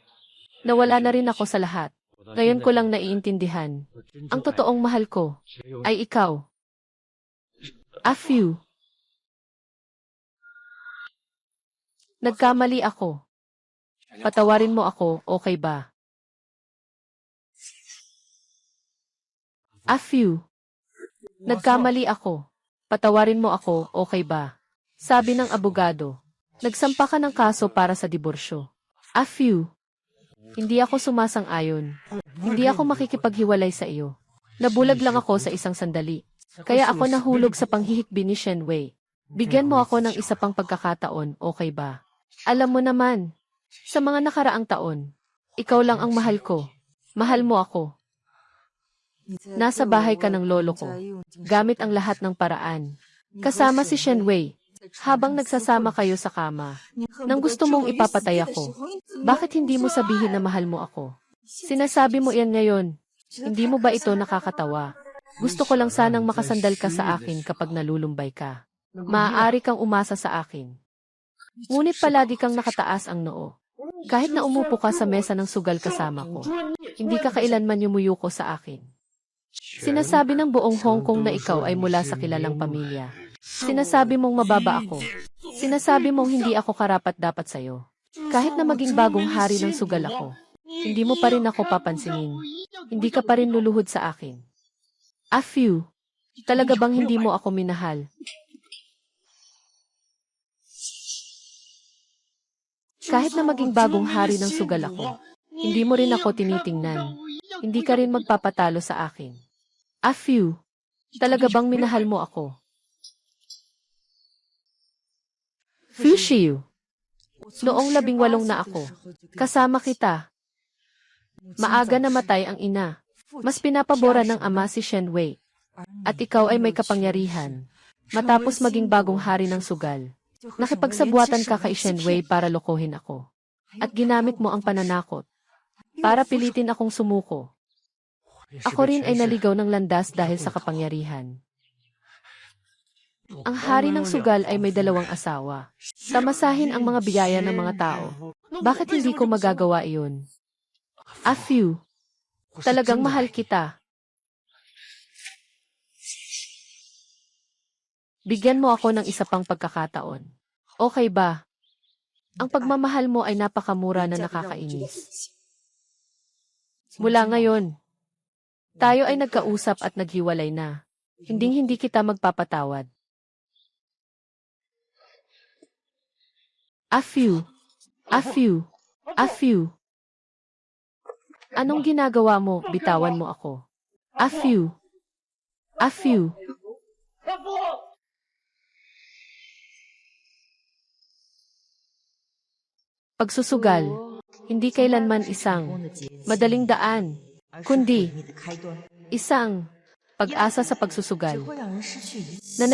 nawala na rin ako sa lahat. Ngayon ko lang naiintindihan. Ang totoong mahal ko ay ikaw. A Fu. Nagkamali ako. Patawarin mo ako, okay ba? A Fu. Nagkamali ako. Patawarin mo ako, okay ba? Sabi ng abogado. Nagsampa ka ng kaso para sa diborsyo. A Fu. Hindi ako sumasang-ayon. Hindi ako makikipaghiwalay sa iyo. Nabulag lang ako sa isang sandali. Kaya ako nahulog sa panghihikbi ni Shen Wei. Bigyan mo ako ng isa pang pagkakataon, okay ba? Alam mo naman, sa mga nakaraang taon, ikaw lang ang mahal ko. Mahal mo ako. Nasa bahay ka ng lolo ko, gamit ang lahat ng paraan. Kasama si Shen Wei, habang nagsasama kayo sa kama. Nang gusto mong ipapatay ako, bakit hindi mo sabihin na mahal mo ako? Sinasabi mo yan ngayon, hindi mo ba ito nakakatawa? Gusto ko lang sanang makasandal ka sa akin kapag nalulumbay ka. Maaari kang umasa sa akin. Ngunit palagi kang nakataas ang noo. Kahit na umupo ka sa mesa ng sugal kasama ko, hindi ka kailanman yumuyuko sa akin. Sinasabi ng buong Hong Kong na ikaw ay mula sa kilalang pamilya. Sinasabi mong mababa ako. Sinasabi mong hindi ako karapat-dapat sa'yo. Kahit na maging bagong hari ng sugal ako, hindi mo pa rin ako papansinin. Hindi ka pa rin luluhod sa akin. A Fu, talaga bang hindi mo ako minahal? Kahit na maging bagong hari ng sugal ako, hindi mo rin ako tinitingnan. Hindi ka rin magpapatalo sa akin. A Fu, talaga bang minahal mo ako? Fu Shiyu, noong 18 na ako, kasama kita. Maaga namatay ang ina. Mas pinapabora ng ama si Shen Wei. At ikaw ay may kapangyarihan. Matapos maging bagong hari ng sugal, nakipagsabuatan ka kay Shen Wei para lokohin ako. At ginamit mo ang pananakot para pilitin akong sumuko. Ako rin ay naligaw ng landas dahil sa kapangyarihan. Ang hari ng sugal ay may 2 asawa. Tamasahin ang mga biyaya ng mga tao. Bakit hindi ko magagawa iyon? Afyu, talagang mahal kita. Bigyan mo ako ng isa pang pagkakataon. Okay ba? Ang pagmamahal mo ay napakamura na nakakainis. Mula ngayon, tayo ay nagkausap at naghiwalay na. Hinding-hindi kita magpapatawad. Afyu, Afyu, Afyu. Anong ginagawa mo? Bitawan mo ako. Afyu, Afyu. Pagsusugal, hindi kailanman isang madaling daan, kundi isang pag-asa sa pagsusugal.